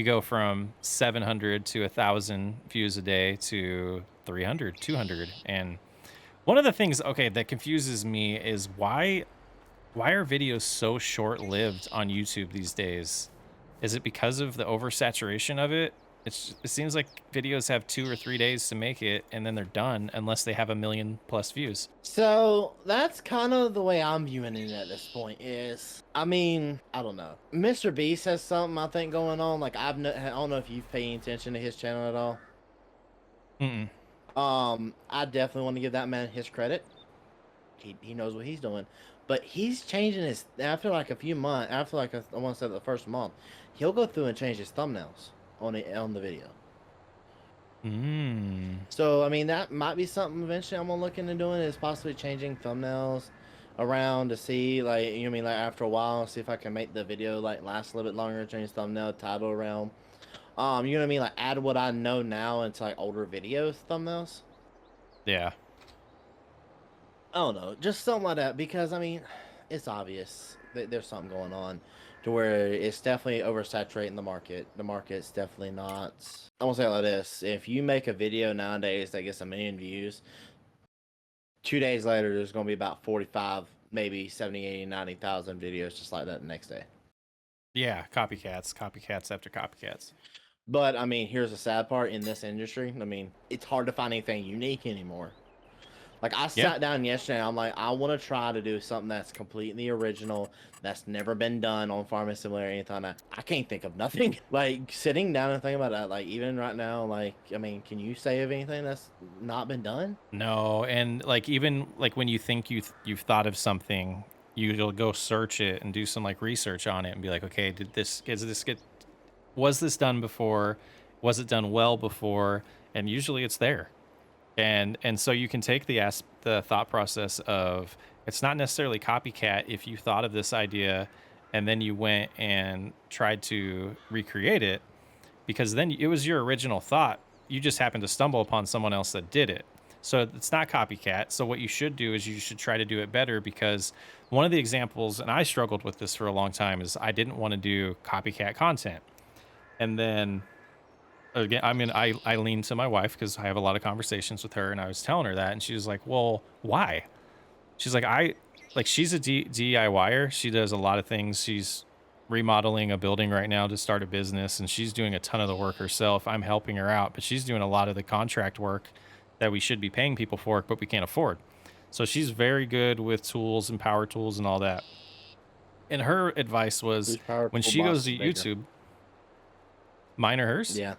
go from 700 to 1,000 views a day to 300, 200, and one of the things, okay, that confuses me is why are videos so short-lived on YouTube these days? Is it because of the oversaturation of it? It seems like videos have 2 or 3 days to make it, and then they're done unless they have 1 million plus views. So that's kind of the way I'm viewing it at this point. Is, I mean, I don't know. Mr. Beast has something I think going on. Like I don't know if you've paying attention to his channel at all. Mm-mm. I definitely want to give that man his credit. He knows what he's doing, but he's changing his. After like a few months, after like I want to say the first month, he'll go through and change his thumbnails on the video. So I mean that might be something eventually I'm gonna look into doing, is possibly changing thumbnails around to see, like, you know what I mean, like after a while, see if I can make the video like last a little bit longer, change thumbnail, title around. You know what I mean, like add what I know now into like older videos thumbnails. Yeah. I don't know, just something like that, because I mean, it's obvious that there's something going on to where it's definitely oversaturating the market. The market's definitely not. I want to say it like this: if you make a video nowadays that gets 1 million views, 2 days later there's going to be about 45, maybe 70, 80, 90,000 videos just like that the next day. Yeah, copycats after copycats. But I mean, here's the sad part in this industry. I mean, it's hard to find anything unique anymore. Like I sat down yesterday, I'm like, I want to try to do something that's completely original, that's never been done on Farming Simulator or anything like that. I can't think of nothing. Like sitting down and thinking about that, like even right now, like, I mean, can you say of anything that's not been done? No, and like even like when you think you've thought of something, you'll go search it and do some like research on it and be like, okay, was this done before? Was it done well before? And usually it's there. And so you can take the thought process of, it's not necessarily copycat if you thought of this idea and then you went and tried to recreate it, because then it was your original thought. You just happened to stumble upon someone else that did it. So it's not copycat. So what you should do is you should try to do it better, because one of the examples, and I struggled with this for a long time, is I didn't want to do copycat content. And then again, I mean, I lean to my wife because I have a lot of conversations with her, and I was telling her that, and she was like, well, why? She's like, she's a DIYer. She does a lot of things. She's remodeling a building right now to start a business, and she's doing a ton of the work herself. I'm helping her out, but she's doing a lot of the contract work that we should be paying people for, but we can't afford. So she's very good with tools and power tools and all that. And her advice was, when she goes to YouTube, Mine or hers? Yeah.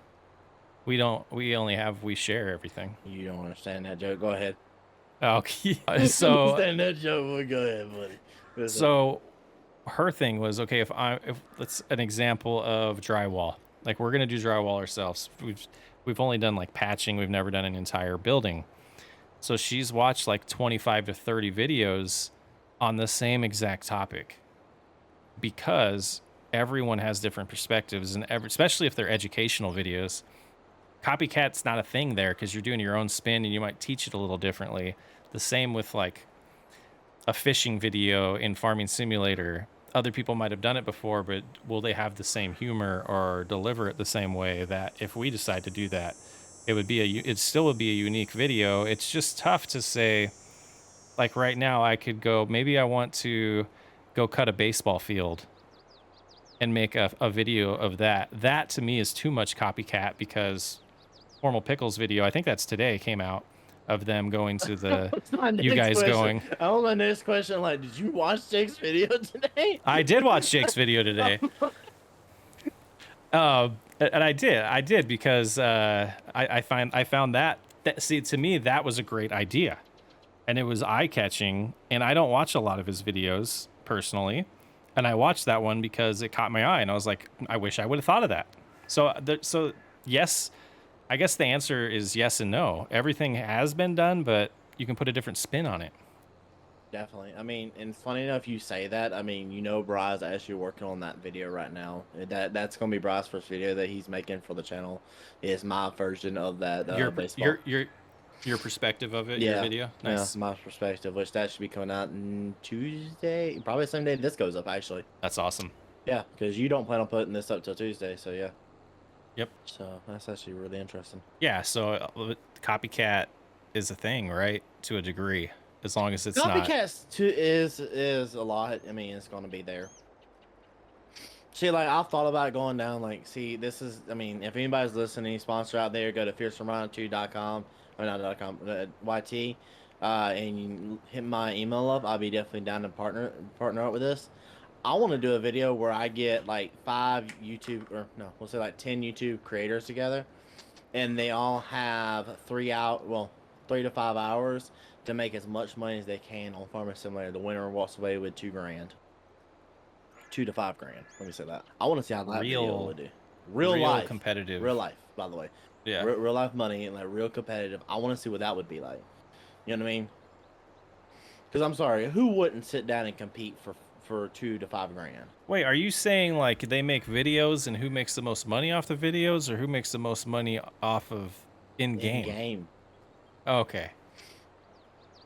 We don't. We share everything. You don't understand that joke. Go ahead. Okay. So understand that joke. Well, go ahead, buddy. So her thing was, okay, if that's an example of drywall. Like, we're gonna do drywall ourselves. We've only done like patching. We've never done an entire building. So she's watched like 25 to 30 videos on the same exact topic, because everyone has different perspectives, and especially if they're educational videos. Copycat's not a thing there, because you're doing your own spin and you might teach it a little differently. The same with like a fishing video in Farming Simulator. Other people might have done it before, but will they have the same humor or deliver it the same way that if we decide to do that, it still would be a unique video. It's just tough to say, like right now I could go, maybe I want to go cut a baseball field and make a video of that. That to me is too much copycat, because Formal Pickles video, I think that's today, came out of them going to the you guys question. going. I want my next question. Like, did you watch Jake's video today? I did watch Jake's video today. And I did because I found that see, to me that was a great idea, and it was eye-catching. And I don't watch a lot of his videos personally, and I watched that one because it caught my eye, and I was like, I wish I would have thought of that. So yes, I guess the answer is yes and no. Everything has been done, but you can put a different spin on it. Definitely. I mean, and funny enough you say that. I mean, you know, Bry's actually working on that video right now. That's gonna be Bry's first video that he's making for the channel. Is my version of that baseball. Your perspective of it, Yeah. your video. Nice. Yeah, my perspective, which that should be coming out Tuesday, probably the same day this goes up, actually. That's awesome. Yeah, because you don't plan on putting this up till Tuesday, so yeah. Yep. So that's actually really interesting. Yeah. So copycat is a thing, right? To a degree, as long as it's not. Copycats is a lot. I mean, it's going to be there. See, like, I've thought about going down. Like, see, this is. I mean, if anybody's listening, sponsor out there, go to fiercerunner2.com or not .com, YT, and you hit my email up. I'll be definitely down to partner up with this. I want to do a video where I get like 5 YouTube, or no, we'll say like 10 YouTube creators together, and they all have 3 to 5 hours to make as much money as they can on Farming Simulator. The winner walks away with $2,000, 2 to 5 grand. Let me say that. I want to see how that video would do. Real life, competitive, real life, by the way. Yeah, real life money and like real competitive. I want to see what that would be like. You know what I mean? Because I'm sorry, who wouldn't sit down and compete for 2 to 5 grand? Wait, are you saying like they make videos and who makes the most money off the videos, or who makes the most money off of in-game? In-game. Okay.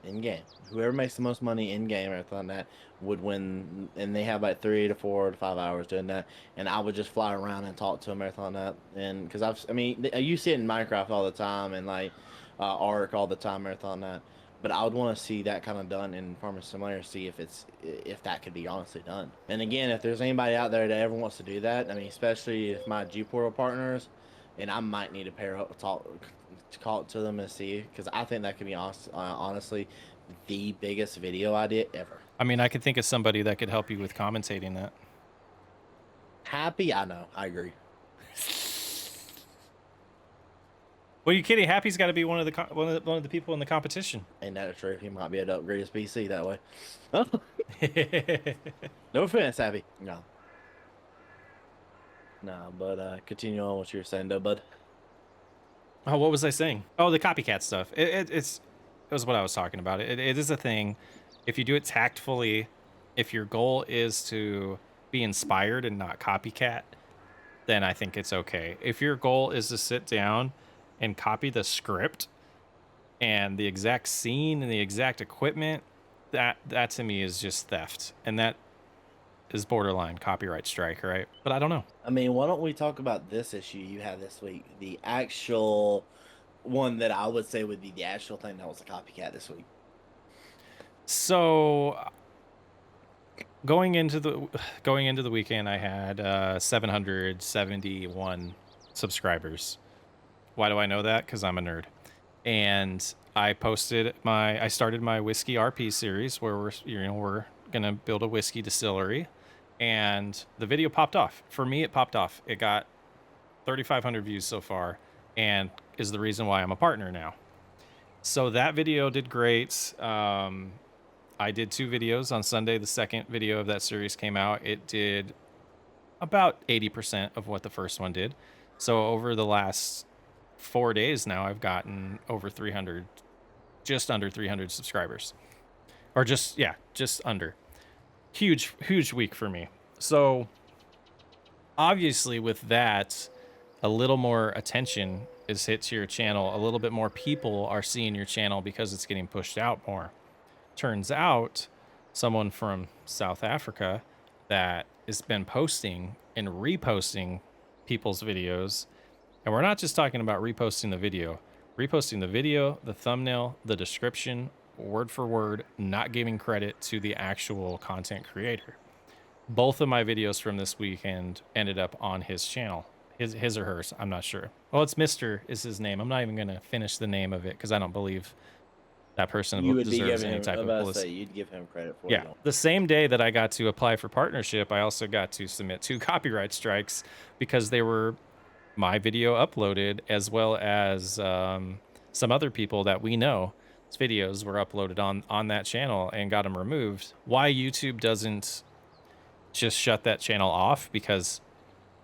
In-game. Whoever makes the most money in-game or something like that would win, and they have like 3 to 4 to 5 hours doing that, and I would just fly around and talk to them everything like that. And because you see it in Minecraft all the time, and like Ark all the time, everything like that. But I would want to see that kind of done in Farming Simulator, see if that could be honestly done. And again, if there's anybody out there that ever wants to do that, I mean, especially if my G-Portal partners, and I might need to pair up, call to them and see, because I think that could be honestly the biggest video idea ever. I mean, I could think of somebody that could help you with commentating that. Happy, I know, I agree. Well, you kidding? Happy's got to be one of the people in the competition. Ain't that true? He might be able to upgrade his PC that way. No offense, Happy. No. No, but continue on what you were saying, though, bud. Oh, what was I saying? Oh, the copycat stuff. It was what I was talking about. It is a thing. If you do it tactfully, if your goal is to be inspired and not copycat, then I think it's okay. If your goal is to sit down and copy the script and the exact scene and the exact equipment, that to me is just theft, and that is borderline copyright strike, right? But I don't know. I mean, why don't we talk about this issue you had this week? The actual one that I would say would be the actual thing that was a copycat this week. So going into the weekend, I had 771 subscribers. Why do I know that? Because I'm a nerd. And I started my whiskey RP series where we're gonna build a whiskey distillery, and the video popped off. For me, it popped off. It got 3,500 views so far, and is the reason why I'm a partner now. So that video did great. I did 2 videos on Sunday. The second video of that series came out. It did about 80% of what the first one did. So over the last 4 days now, I've gotten over 300, just under 300 subscribers. Or just under. Huge week for me. So obviously with that, a little more attention is hit to your channel. A little bit more people are seeing your channel because it's getting pushed out more. Turns out someone from South Africa that has been posting and reposting people's videos. And we're not just talking about reposting the video, the thumbnail, the description, word for word, not giving credit to the actual content creator. Both of my videos from this weekend ended up on his channel, his or hers. I'm not sure. Well, it's Mr. is his name. I'm not even going to finish the name of it because I don't believe that person You would be deserves giving any him, type of about to publicity. say, you'd give him credit for Yeah. it. The same day that I got to apply for partnership, I also got to submit 2 copyright strikes because they were my video uploaded, as well as some other people that we know. Videos were uploaded on that channel and got them removed. Why YouTube doesn't just shut that channel off? Because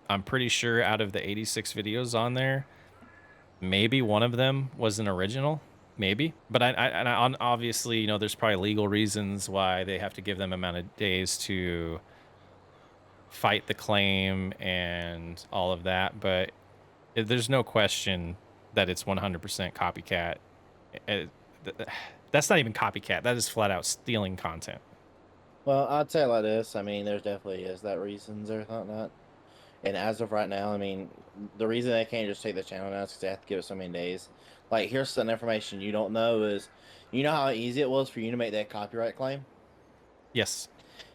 I'm pretty sure out of the 86 videos on there, maybe one of them was an original, maybe. But obviously, you know, there's probably legal reasons why they have to give them amount of days to fight the claim and all of that. But there's no question that it's 100% copycat. That's not even copycat. That is flat out stealing content. Well, I'd say it like this. I mean, there's definitely is that reasons or not. And as of right now, I mean, the reason they can't just take the channel down is because they have to give it so many days. Like, here's some information you don't know is, you know how easy it was for you to make that copyright claim? Yes.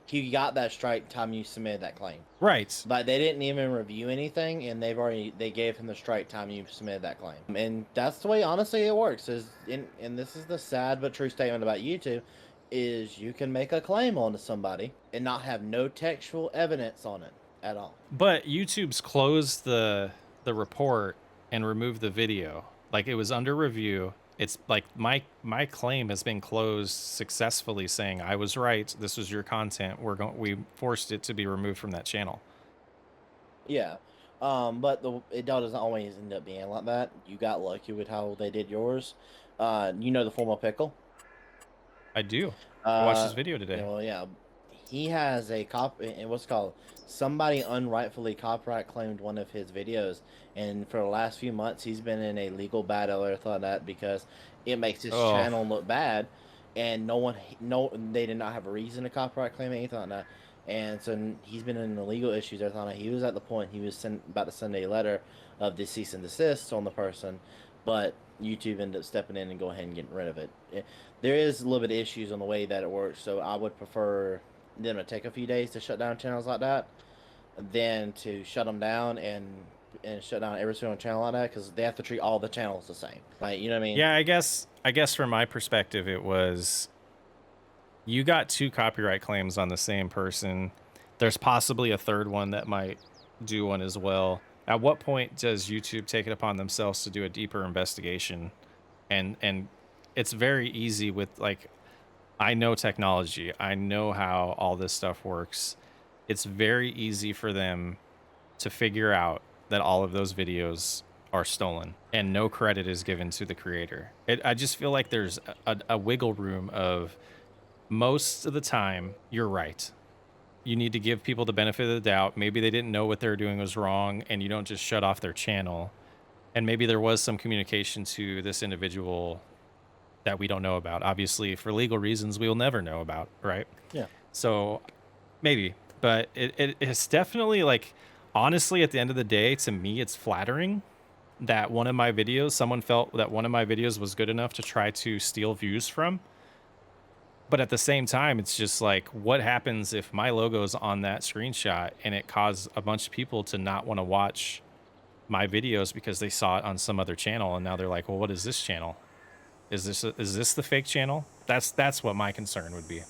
You got that strike time you submitted that claim. Right. But they didn't even review anything, and they gave him the strike time you submitted that claim. And that's the way, honestly, it works. And this is the sad but true statement about YouTube, is you can make a claim onto somebody and not have no textual evidence on it at all. But YouTube's closed the report and removed the video. Like, it was under review. It's like my claim has been closed successfully, saying I was right. This was your content. We forced it to be removed from that channel. Yeah. But it doesn't always end up being like that. You got lucky with how they did yours. You know the formal pickle? I do. I watched this video today. Well, yeah. He has a and what's called, somebody unrightfully copyright claimed one of his videos, and for the last few months he's been in a legal battle or thought that because it makes his channel look bad, and they did not have a reason to copyright claim anything like that. And so he's been in the legal issues. I thought he was at the point he was about to send a letter of the cease and desist on the person, but YouTube ended up stepping in and go ahead and getting rid of it. There is a little bit of issues on the way that it works, so I would prefer them to take a few days to shut down channels like that than to shut them down and shut down every single channel like that, because they have to treat all the channels the same. Like, you know what I mean? Yeah, I guess from my perspective, it was, you got 2 copyright claims on the same person. There's possibly a third one that might do one as well. At what point does YouTube take it upon themselves to do a deeper investigation? And it's very easy with, like, I know technology. I know how all this stuff works. It's very easy for them to figure out that all of those videos are stolen and no credit is given to the creator. I just feel like there's a wiggle room of, most of the time, you're right. You need to give people the benefit of the doubt. Maybe they didn't know what they were doing was wrong, and you don't just shut off their channel. And maybe there was some communication to this individual that we don't know about. Obviously, for legal reasons, we will never know about, right? Yeah. So maybe, but it's definitely, like, honestly, at the end of the day, to me, it's flattering that someone felt that one of my videos was good enough to try to steal views from. But at the same time, it's just like, what happens if my logo's on that screenshot and it caused a bunch of people to not want to watch my videos because they saw it on some other channel, and now they're like, well, what is this channel? Is this the fake channel? That's what my concern would be.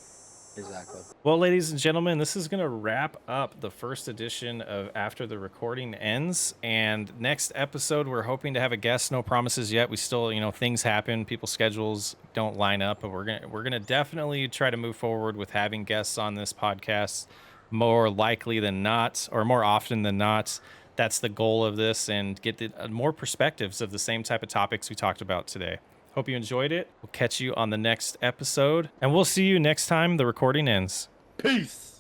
Exactly. Well, ladies and gentlemen, this is going to wrap up the first edition of After the Recording Ends. And next episode, we're hoping to have a guest. No promises yet. We still, things happen. People's schedules don't line up, but we're gonna definitely try to move forward with having guests on this podcast more likely than not, or more often than not. That's the goal of this, and get more perspectives of the same type of topics we talked about today. Hope you enjoyed it. We'll catch you on the next episode, and we'll see you next time the recording ends. Peace.